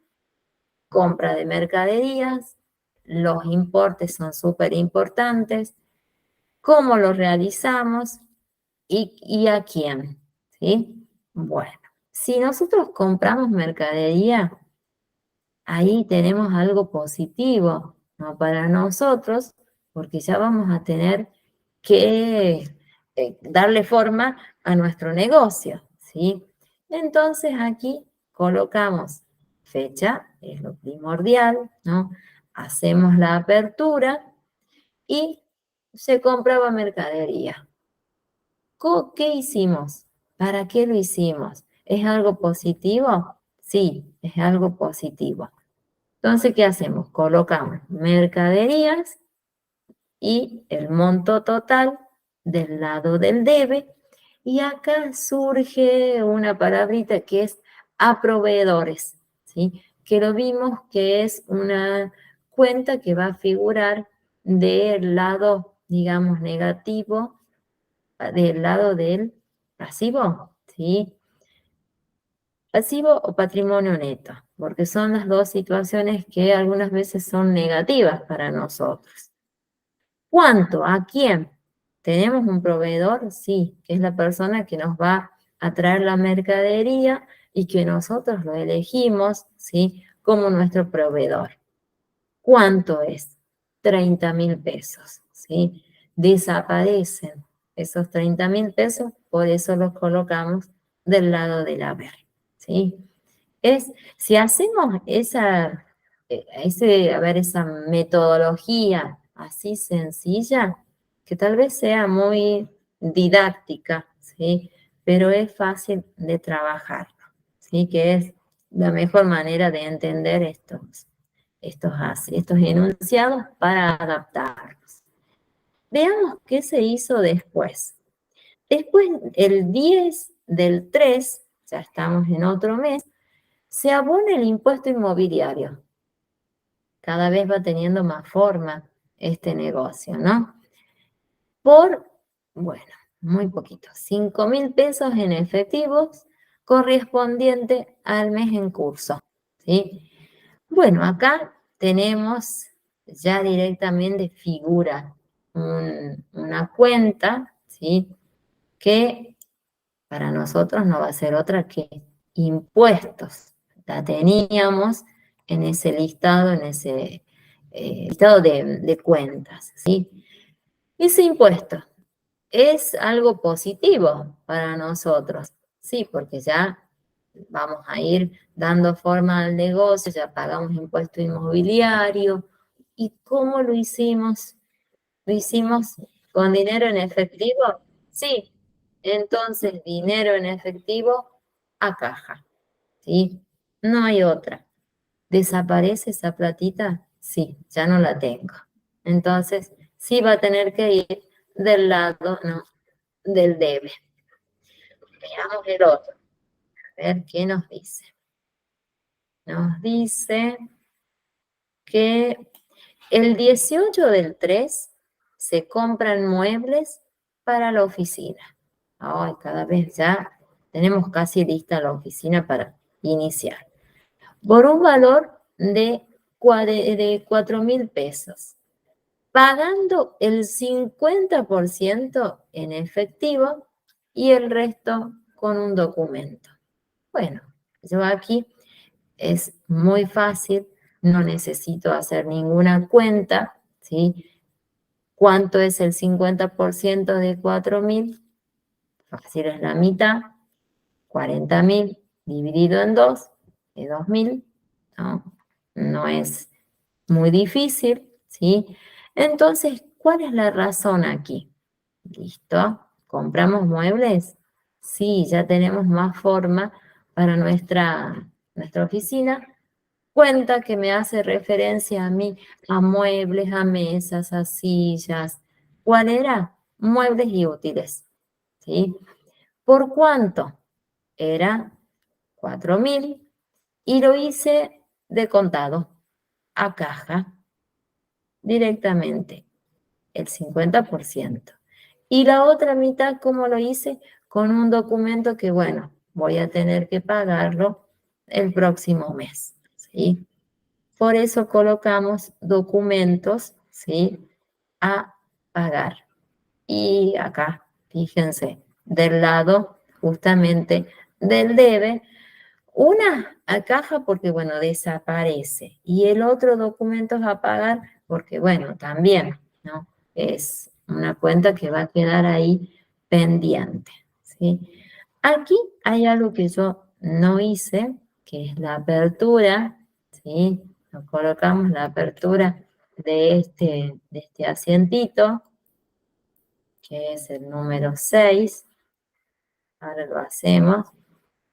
compra de mercaderías, los importes son súper importantes, cómo lo realizamos y a quién, ¿sí? Bueno, si nosotros compramos mercadería, ahí tenemos algo positivo, ¿no?, para nosotros, porque ya vamos a tener que darle forma a nuestro negocio, ¿sí? Entonces aquí colocamos fecha, es lo primordial, ¿no? Hacemos la apertura y se compraba mercadería. ¿Qué hicimos? ¿Para qué lo hicimos? ¿Es algo positivo? Sí, es algo positivo. Entonces, ¿qué hacemos? Colocamos mercaderías y el monto total del lado del debe, y acá surge una palabrita que es a proveedores, ¿sí? que lo vimos que es una cuenta que va a figurar del lado, digamos, negativo, del lado del pasivo, ¿sí? Pasivo o patrimonio neto, porque son las dos situaciones que algunas veces son negativas para nosotros. ¿Cuánto? ¿A quién? ¿Tenemos un proveedor? Sí, que es la persona que nos va a traer la mercadería y que nosotros lo elegimos, ¿sí? Como nuestro proveedor. ¿Cuánto es? 30.000 pesos, ¿sí? Desaparecen esos 30.000 pesos, por eso los colocamos del lado del haber, ¿sí? Si hacemos esa metodología así sencilla, que tal vez sea muy didáctica, ¿sí? Pero es fácil de trabajar, ¿sí? Que es la mejor manera de entender estos enunciados para adaptarlos. Veamos qué se hizo después. Después, el 10 del 3, ya estamos en otro mes, se abona el impuesto inmobiliario. Cada vez va teniendo más forma este negocio, ¿no? Por, bueno, muy poquito, 5.000 pesos en efectivos correspondiente al mes en curso, ¿sí? Bueno, acá tenemos ya directamente figura una cuenta, ¿sí? Que para nosotros no va a ser otra que impuestos. La teníamos en ese listado, en ese listado de cuentas, ¿sí? Ese impuesto es algo positivo para nosotros, sí, porque ya vamos a ir dando forma al negocio, ya pagamos impuesto inmobiliario. ¿Y cómo lo hicimos? ¿Lo hicimos con dinero en efectivo? Sí. Entonces, dinero en efectivo a caja, ¿sí? No hay otra. ¿Desaparece esa platita? Sí, ya no la tengo. Entonces, sí va a tener que ir del lado, ¿no? Del debe. Veamos el otro. A ver qué nos dice. Nos dice que el 18 del 3 se compran muebles para la oficina. Ay, cada vez ya tenemos casi lista la oficina para iniciar. Por un valor de 4.000 pesos, pagando el 50% en efectivo y el resto con un documento. Bueno, yo aquí es muy fácil, no necesito hacer ninguna cuenta, ¿sí? ¿Cuánto es el 50% de 4.000? Fácil, es la mitad, 40.000 dividido en 2, de 2.000, ¿no? No es muy difícil, ¿sí? Entonces, ¿cuál es la razón aquí? ¿Listo? ¿Compramos muebles? Sí, ya tenemos más forma para nuestra oficina. Cuenta que me hace referencia a mí, a muebles, a mesas, a sillas. ¿Cuál era? Muebles y útiles, ¿sí? ¿Por cuánto? Era 4.000 y lo hice de contado, a caja, directamente, el 50%. Y la otra mitad, ¿cómo lo hice? Con un documento que, bueno, voy a tener que pagarlo el próximo mes, ¿sí? Por eso colocamos documentos, ¿sí? A pagar. Y acá, fíjense, del lado justamente del debe, una a caja porque, bueno, desaparece. Y el otro documento es a pagar porque, bueno, también, ¿no? Es una cuenta que va a quedar ahí pendiente, ¿sí? Aquí hay algo que yo no hice, que es la apertura, ¿sí? Nos colocamos la apertura de este asientito, que es el número 6. Ahora lo hacemos.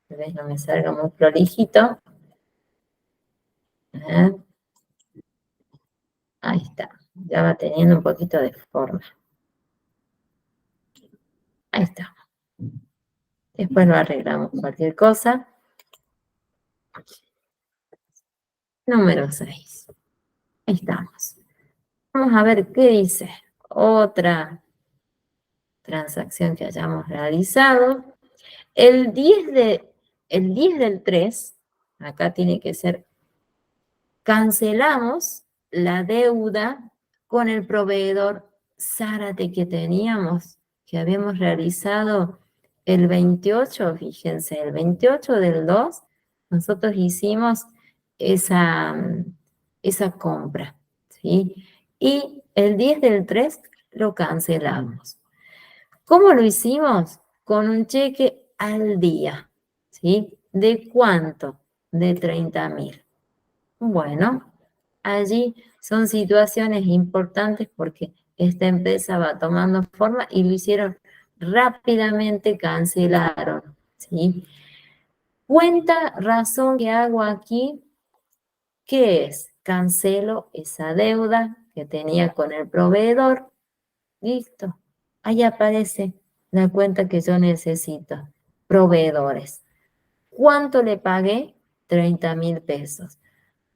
Tal vez no me salga muy prolijito. Ahí está. Ya va teniendo un poquito de forma. Ahí está. Después lo arreglamos cualquier cosa. número 6. Ahí estamos. Vamos a ver qué dice. Otra transacción que hayamos realizado. El 10 del 3, acá tiene que ser, cancelamos la deuda con el proveedor Zárate que teníamos, que habíamos realizado el 28, fíjense, el 28 del 2, nosotros hicimos esa compra, ¿sí? Y el 10 del 3 lo cancelamos. ¿Cómo lo hicimos? Con un cheque al día, ¿sí? ¿De cuánto? De 30.000. Bueno, allí son situaciones importantes porque esta empresa va tomando forma y lo hicieron rápidamente, cancelaron, ¿sí? Cuenta razón que hago aquí, ¿qué es? Cancelo esa deuda que tenía con el proveedor. Listo. Ahí aparece la cuenta que yo necesito. Proveedores. ¿Cuánto le pagué? 30.000 pesos.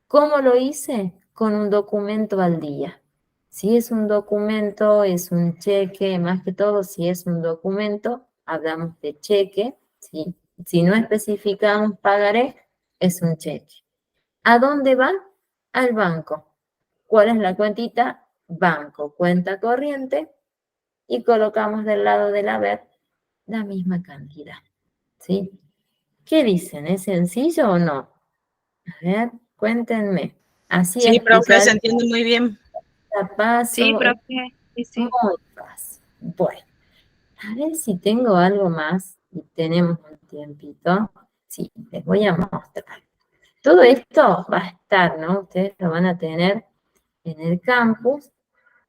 ¿Cómo lo hice? Con un documento al día. Si es un documento, es un cheque, más que todo, si es un documento, hablamos de cheque, ¿sí? Si no especificamos pagaré, es un cheque. ¿A dónde va? Al banco. ¿Cuál es la cuentita? Banco, cuenta corriente, y colocamos del lado del haber la misma cantidad, ¿sí? ¿Qué dicen? ¿Es sencillo o no? A ver, cuéntenme. Así Sí, profe, explicar se entiende muy bien. paso a Sí, paso es profe. Sí, muy sí. fácil. Bueno, a ver si tengo algo más y tenemos un tiempito. Sí, les voy a mostrar. Todo esto va a estar, ¿no? Ustedes lo van a tener en el campus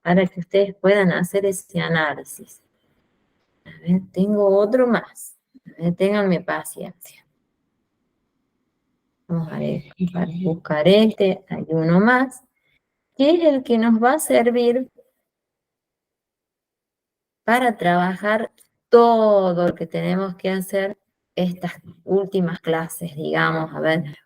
para que ustedes puedan hacer ese análisis. A ver, tengo otro más. A ver, ténganme paciencia. Vamos a ver, buscar este, hay uno más, que es el que nos va a servir para trabajar todo lo que tenemos que hacer estas últimas clases, digamos, a ver,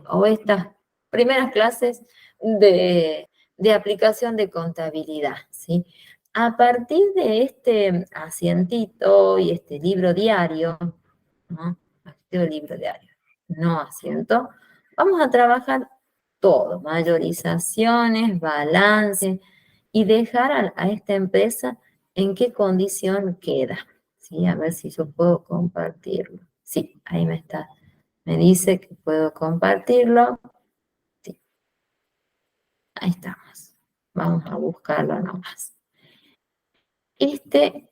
o estas primeras clases de aplicación de contabilidad, ¿sí? A partir de este asientito y este libro diario, ¿no? Este libro diario, no asiento, vamos a trabajar todo, mayorizaciones, balance, y dejar a esta empresa en qué condición queda. ¿Sí? A ver si yo puedo compartirlo. Sí, ahí me está. Me dice que puedo compartirlo. Sí, ahí estamos. Vamos a buscarlo nomás. Este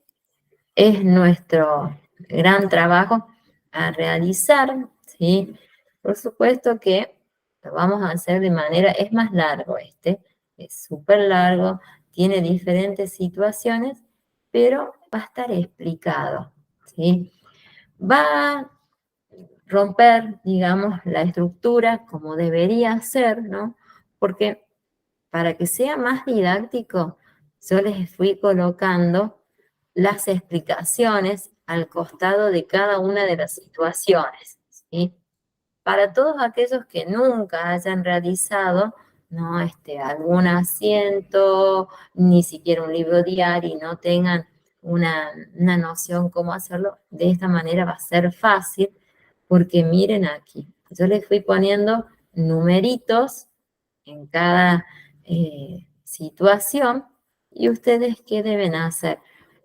es nuestro gran trabajo a realizar, ¿sí? Por supuesto que lo vamos a hacer de manera, es más largo este, es súper largo, tiene diferentes situaciones, pero va a estar explicado, ¿sí? Va a romper, digamos, la estructura como debería ser, ¿no? Porque para que sea más didáctico, yo les fui colocando las explicaciones al costado de cada una de las situaciones, ¿sí? Para todos aquellos que nunca hayan realizado, ¿no? Algún asiento, ni siquiera un libro diario y no tengan una noción cómo hacerlo, de esta manera va a ser fácil, porque miren aquí, yo les fui poniendo numeritos en cada situación y ustedes qué deben hacer.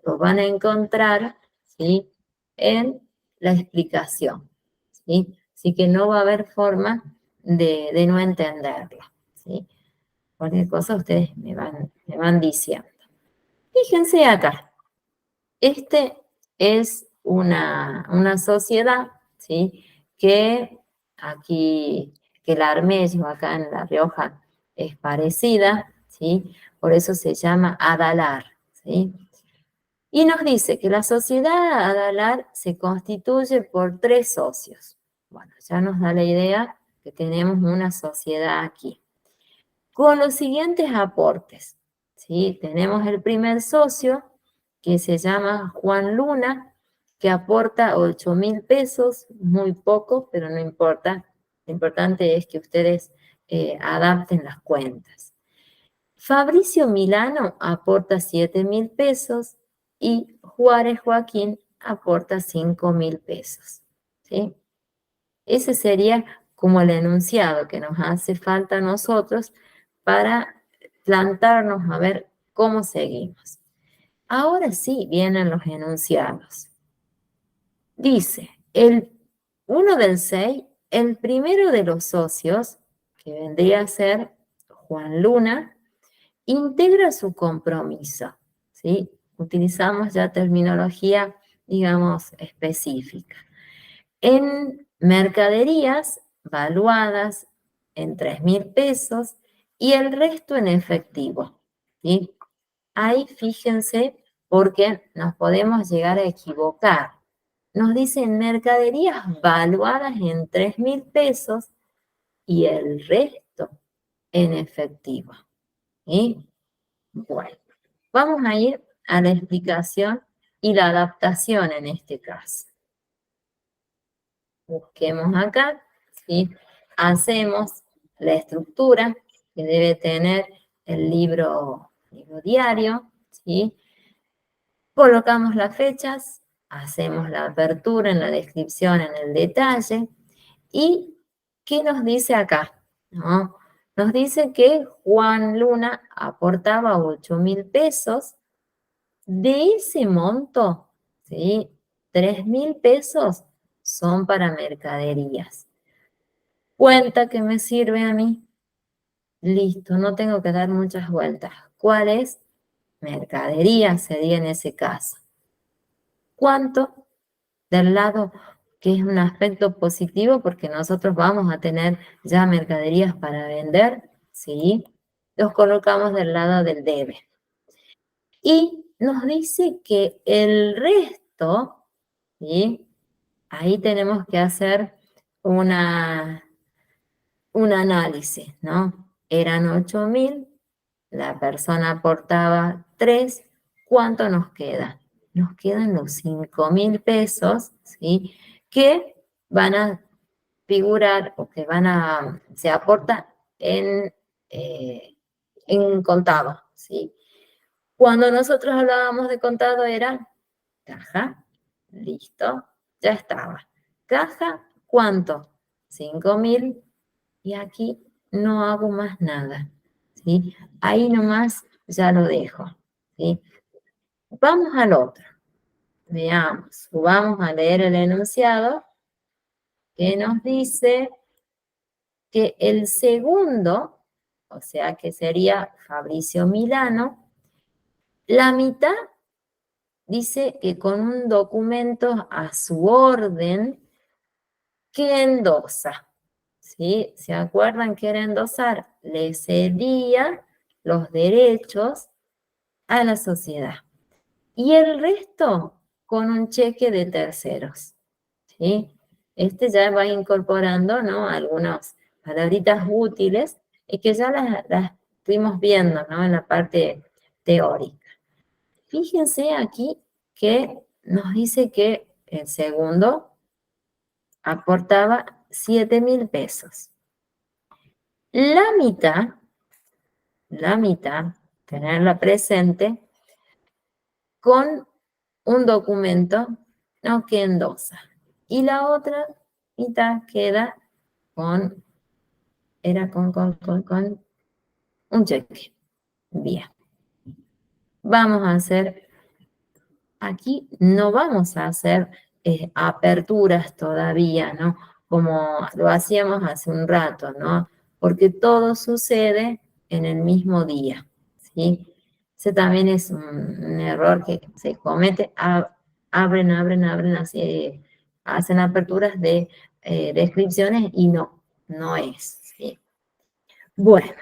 Lo van a encontrar, ¿sí? En la explicación, ¿sí? Así que no va a haber forma de no entenderlo, ¿sí? Cualquier cosa ustedes me van diciendo. Fíjense acá, este es una sociedad, ¿sí? Que aquí, que la armé yo acá en La Rioja es parecida, ¿sí? Por eso se llama Adalar, ¿sí? Y nos dice que la sociedad Adalar se constituye por 3 socios. Bueno, ya nos da la idea que tenemos una sociedad aquí. Con los siguientes aportes, ¿sí? Tenemos el primer socio, que se llama Juan Luna, que aporta 8.000 pesos, muy poco, pero no importa. Lo importante es que ustedes adapten las cuentas. Fabricio Milano aporta 7.000 pesos y Juárez Joaquín aporta 5.000 pesos. ¿Sí? Ese sería como el enunciado que nos hace falta a nosotros para plantarnos a ver cómo seguimos. Ahora sí vienen los enunciados. Dice, el 1 del 6, el primero de los socios, que vendría a ser Juan Luna, integra su compromiso, ¿sí? Utilizamos ya terminología, digamos, específica. En mercaderías valuadas en 3.000 pesos y el resto en efectivo, ¿sí? Ahí fíjense porque nos podemos llegar a equivocar. Nos dicen mercaderías valuadas en 3.000 pesos y el resto en efectivo. ¿Sí? Bueno, vamos a ir a la explicación y la adaptación en este caso. Busquemos acá, ¿sí? Hacemos la estructura que debe tener el libro diario, ¿sí? Colocamos las fechas, hacemos la apertura en la descripción, en el detalle. ¿Y qué nos dice acá? ¿No? Nos dice que Juan Luna aportaba 8.000 pesos. De ese monto, ¿sí? 3.000 pesos son para mercaderías. Cuenta que me sirve a mí. Listo, no tengo que dar muchas vueltas. ¿Cuál es? Mercadería sería en ese caso. ¿Cuánto? Del lado que es un aspecto positivo porque nosotros vamos a tener ya mercaderías para vender, ¿sí? Los colocamos del lado del debe. Y nos dice que el resto, ¿sí? Ahí tenemos que hacer un análisis, ¿no? Eran 8.000, la persona aportaba 3, ¿cuánto nos queda? Nos quedan los 5.000 pesos, ¿sí? Que van a figurar o que se aporta en contado, ¿sí? Cuando nosotros hablábamos de contado era caja, listo, ya estaba. Caja, ¿cuánto? 5.000 y aquí no hago más nada, ¿sí? Ahí nomás ya lo dejo, ¿sí? Vamos al otro. Veamos, vamos a leer el enunciado que nos dice que el segundo, o sea que sería Fabricio Milano, la mitad dice que con un documento a su orden que endosa, ¿sí? ¿Se acuerdan qué era endosar? Le cedía los derechos a la sociedad. Y el resto con un cheque de terceros, ¿sí? Este ya va incorporando, ¿no? Algunas palabritas útiles y que ya las estuvimos viendo, ¿no? En la parte teórica. Fíjense aquí que nos dice que el segundo aportaba 7.000 pesos. La mitad, tenerla presente, con un documento, ¿no? Que endosa. Y la otra mitad queda era con un cheque. Bien. Vamos a hacer, aquí no vamos a hacer aperturas todavía, ¿no? Como lo hacíamos hace un rato, ¿no? Porque todo sucede en el mismo día, ¿sí? Ese también es un error que se comete. Abren, así, hacen aperturas de descripciones y no es, ¿sí? Bueno,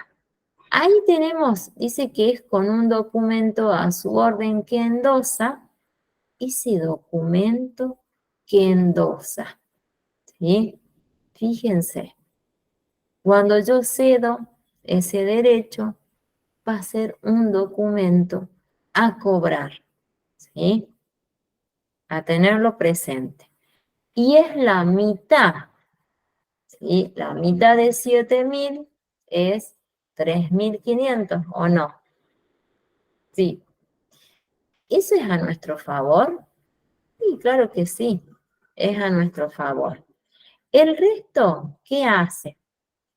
ahí tenemos, dice que es con un documento a su orden que endosa, ese documento que endosa, ¿sí? Fíjense, cuando yo cedo ese derecho, va a ser un documento a cobrar, ¿sí? A tenerlo presente. Y es la mitad, ¿sí? La mitad de 7.000 es 3.500, ¿o no? Sí. ¿Eso es a nuestro favor? Sí, claro que sí, es a nuestro favor. El resto, ¿qué hace?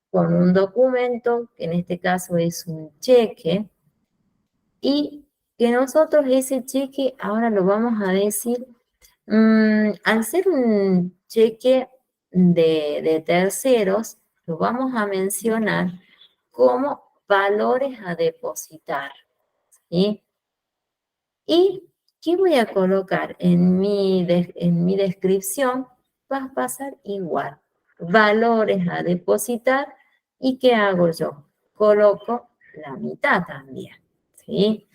Con un documento, que en este caso es un cheque, y que nosotros ese cheque, ahora lo vamos a decir, al ser un cheque de terceros, lo vamos a mencionar como valores a depositar, ¿sí? ¿Y qué voy a colocar en mi descripción? Va a pasar igual. Valores a depositar. ¿Y qué hago yo? Coloco la mitad también, ¿sí?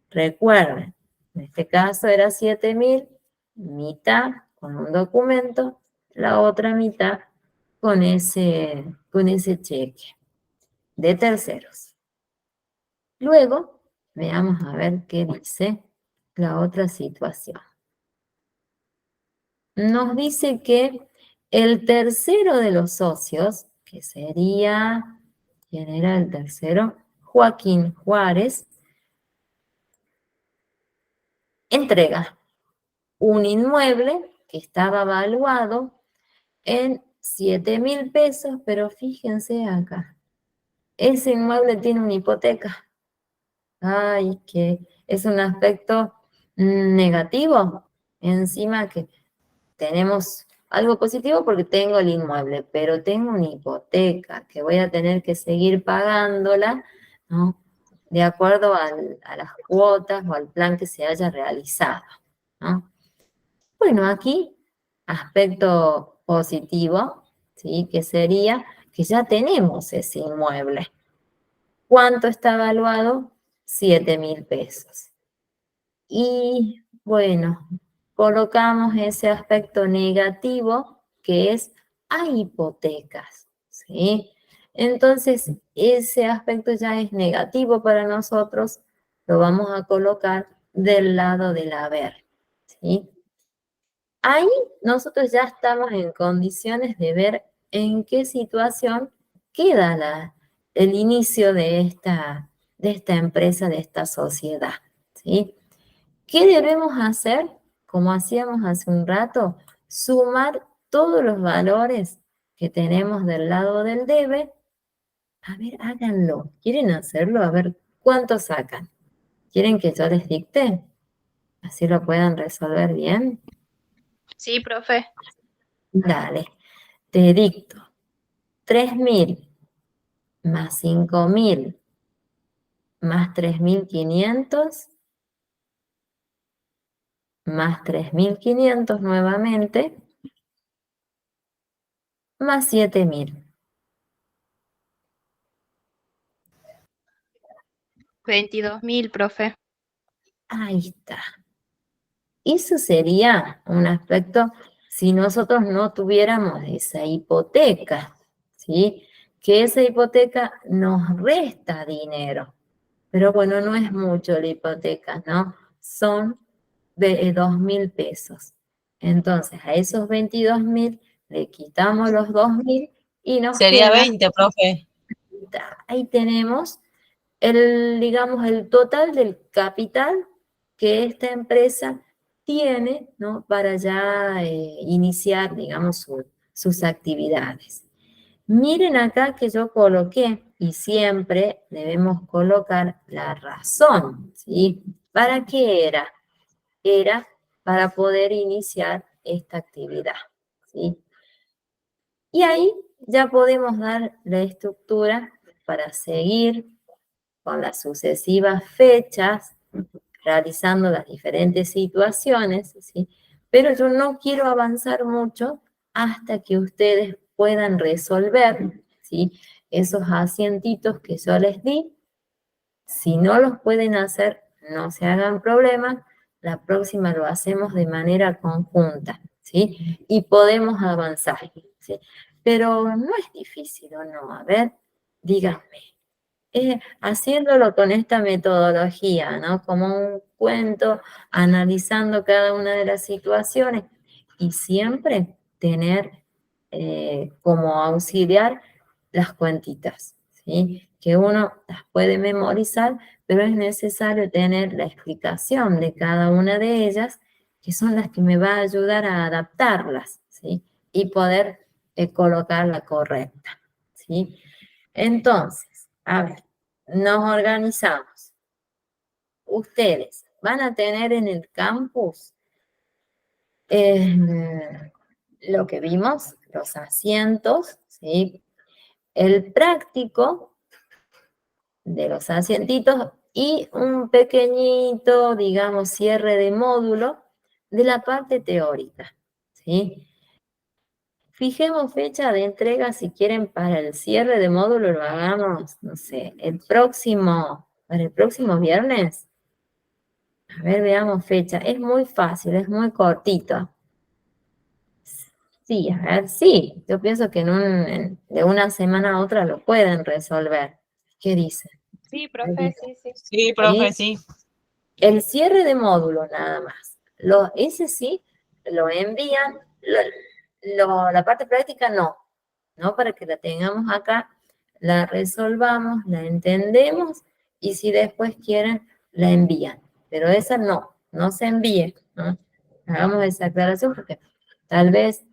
Recuerden, en este caso era 7.000, mitad con un documento, la otra mitad con ese cheque de terceros. Luego, veamos a ver qué dice la otra situación. Nos dice que el tercero de los socios, que sería, ¿quién era el tercero? Joaquín Juárez, entrega un inmueble que estaba valuado en 7.000 pesos, pero fíjense acá, ese inmueble tiene una hipoteca. Ay, que es un aspecto negativo. Encima que tenemos algo positivo porque tengo el inmueble, pero tengo una hipoteca que voy a tener que seguir pagándola, ¿no? De acuerdo a las cuotas o al plan que se haya realizado, ¿no? Bueno, aquí, aspecto positivo, ¿sí? Que sería que ya tenemos ese inmueble. ¿Cuánto está evaluado? 7.000 pesos. Y bueno, colocamos ese aspecto negativo que es hay hipotecas, ¿sí? Entonces, ese aspecto ya es negativo para nosotros, lo vamos a colocar del lado del haber, ¿sí? Ahí nosotros ya estamos en condiciones de ver en qué situación queda el inicio de esta empresa, de esta sociedad, ¿sí? ¿Qué debemos hacer? Como hacíamos hace un rato, sumar todos los valores que tenemos del lado del debe. A ver, háganlo. ¿Quieren hacerlo? A ver, ¿cuánto sacan? ¿Quieren que yo les dicte? Así lo puedan resolver bien. Sí, profe. Dale, te dicto. 3.000 más 5.000 más 3.500 más 3.500 nuevamente más 7.000. 22.000, profe. Ahí está. Eso sería un aspecto si nosotros no tuviéramos esa hipoteca, ¿sí? Que esa hipoteca nos resta dinero. Pero bueno, no es mucho la hipoteca, ¿no? Son de 2.000 pesos. Entonces, a esos 22.000 le quitamos los 2.000 y nos Sería queda, 20, profe. ahí tenemos digamos, el total del capital que esta empresa tiene, ¿no? Para ya iniciar, digamos, sus actividades. Miren acá que yo coloqué, y siempre debemos colocar la razón, ¿sí? ¿Para qué era? Era para poder iniciar esta actividad, ¿sí? Y ahí ya podemos dar la estructura para seguir con las sucesivas fechas, realizando las diferentes situaciones, ¿sí? Pero yo no quiero avanzar mucho hasta que ustedes puedan resolver, ¿sí? Esos asientitos que yo les di. Si no los pueden hacer, no se hagan problemas, la próxima lo hacemos de manera conjunta, ¿sí? Y podemos avanzar, ¿sí? Pero no es difícil, ¿o no? A ver, díganme. Haciéndolo con esta metodología, ¿no? Como un cuento, analizando cada una de las situaciones y siempre tener como auxiliar las cuentitas, ¿sí? Que uno las puede memorizar, pero es necesario tener la explicación de cada una de ellas, que son las que me va a ayudar a adaptarlas, ¿sí? Y poder colocar la correcta, ¿sí? Entonces, a ver, nos organizamos. Ustedes van a tener en el campus lo que vimos, los asientos, ¿sí? El práctico de los asientitos y un pequeñito, digamos, cierre de módulo de la parte teórica, ¿sí? Fijemos fecha de entrega, si quieren, para el cierre de módulo, lo hagamos, no sé, para el próximo viernes. A ver, veamos fecha. Es muy fácil, es muy cortito. Sí, a ver, sí. Yo pienso que de una semana a otra lo pueden resolver. ¿Qué dicen? Sí, profe, sí, sí. Sí, profe, sí. El cierre de módulo nada más. Ese sí, lo envían. La parte práctica no. No para que la tengamos acá, la resolvamos, la entendemos y si después quieren, la envían. Pero esa no se envíe, ¿no? Hagamos esa aclaración porque tal vez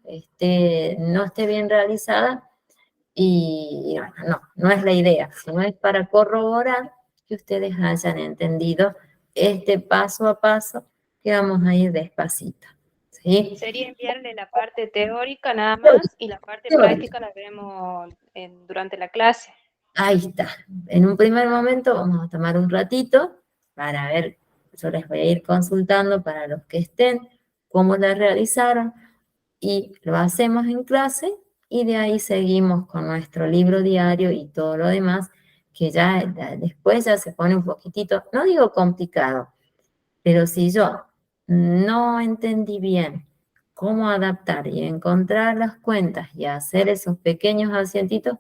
no esté bien realizada y no es la idea, sino es para corroborar que ustedes hayan entendido este paso a paso que vamos a ir despacito. ¿Sí? Sería enviarle la parte teórica nada más y la parte práctica la vemos durante la clase. Ahí está. En un primer momento vamos a tomar un ratito para ver, yo les voy a ir consultando para los que estén, cómo la realizaron y lo hacemos en clase y de ahí seguimos con nuestro libro diario y todo lo demás que después ya se pone un poquitito, no digo complicado, pero si yo no entendí bien cómo adaptar y encontrar las cuentas y hacer esos pequeños asientitos,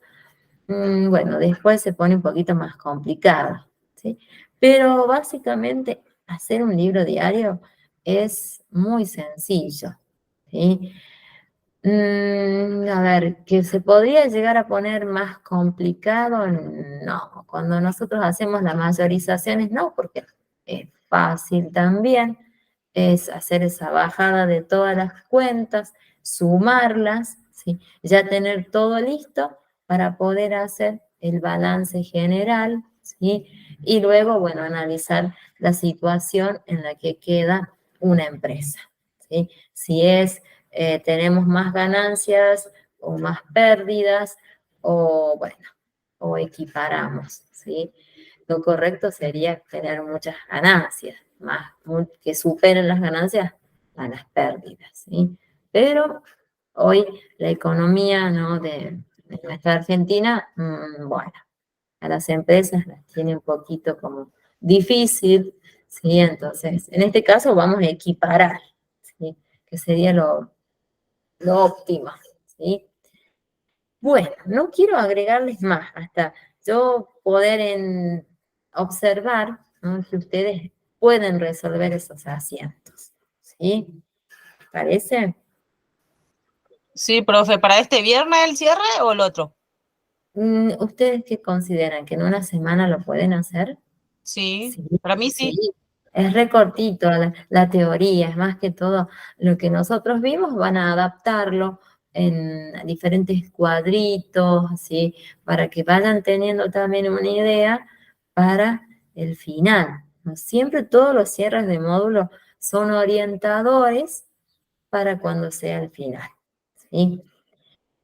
bueno, después se pone un poquito más complicado, ¿sí? Pero básicamente hacer un libro diario es muy sencillo, ¿sí? A ver, que se podría llegar a poner más complicado, no. Cuando nosotros hacemos las mayorizaciones, no, porque es fácil también, es hacer esa bajada de todas las cuentas, sumarlas, ¿sí? Ya tener todo listo para poder hacer el balance general, ¿sí? Y luego, bueno, analizar la situación en la que queda una empresa, ¿sí? Si tenemos más ganancias o más pérdidas o, bueno, o equiparamos, ¿sí? Lo correcto sería tener muchas ganancias, que superen las ganancias a las pérdidas, ¿sí? Pero hoy la economía, ¿no? de nuestra Argentina, bueno, a las empresas las tiene un poquito como difícil, ¿sí? Entonces, en este caso vamos a equiparar, ¿sí? Que sería lo óptimo, ¿sí? Bueno, no quiero agregarles más, hasta yo poder observar, ¿no? Que ustedes pueden resolver esos asientos, ¿sí? ¿Parece? Sí, profe. ¿Para este viernes el cierre o el otro? ¿Ustedes qué consideran? ¿Que en una semana lo pueden hacer? Sí, Sí, para mí sí. sí. Es recortito la teoría, es más que todo lo que nosotros vimos, van a adaptarlo en diferentes cuadritos, así, para que vayan teniendo también una idea para el final, ¿no? Siempre todos los cierres de módulo son orientadores para cuando sea el final, ¿sí?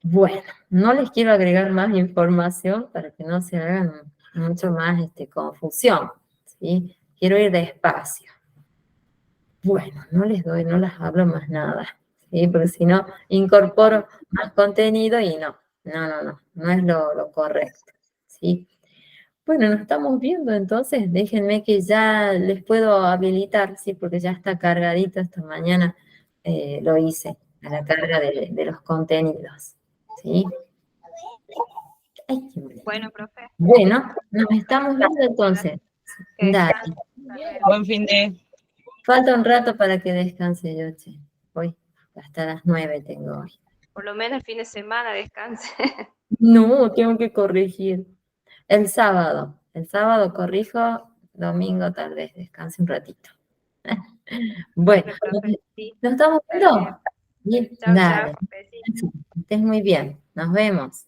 Bueno, no les quiero agregar más información para que no se hagan mucho más confusión, ¿sí? Quiero ir despacio. Bueno, no les hablo más nada, ¿sí? Porque si no, incorporo más contenido y no es lo correcto, ¿sí? Bueno, nos estamos viendo, entonces déjenme que ya les puedo habilitar, ¿sí? Porque ya está cargadito esta mañana, lo hice, a la carga de los contenidos, ¿sí? Ay, qué bonito. Bueno, profe. Bueno, nos estamos viendo entonces. Que Dale. descanse. Hasta luego. Buen fin de... Falta un rato para que descanse yo, che. Hoy, hasta las 9 tengo hoy. Por lo menos el fin de semana descanse. No, tengo que corregir. El sábado corrijo, domingo tal vez descanse un ratito. Bueno, Bueno, profe, sí. ¿nos estamos viendo? Bien, Chao, dale. chao. Besitos. Estés muy bien. Nos vemos.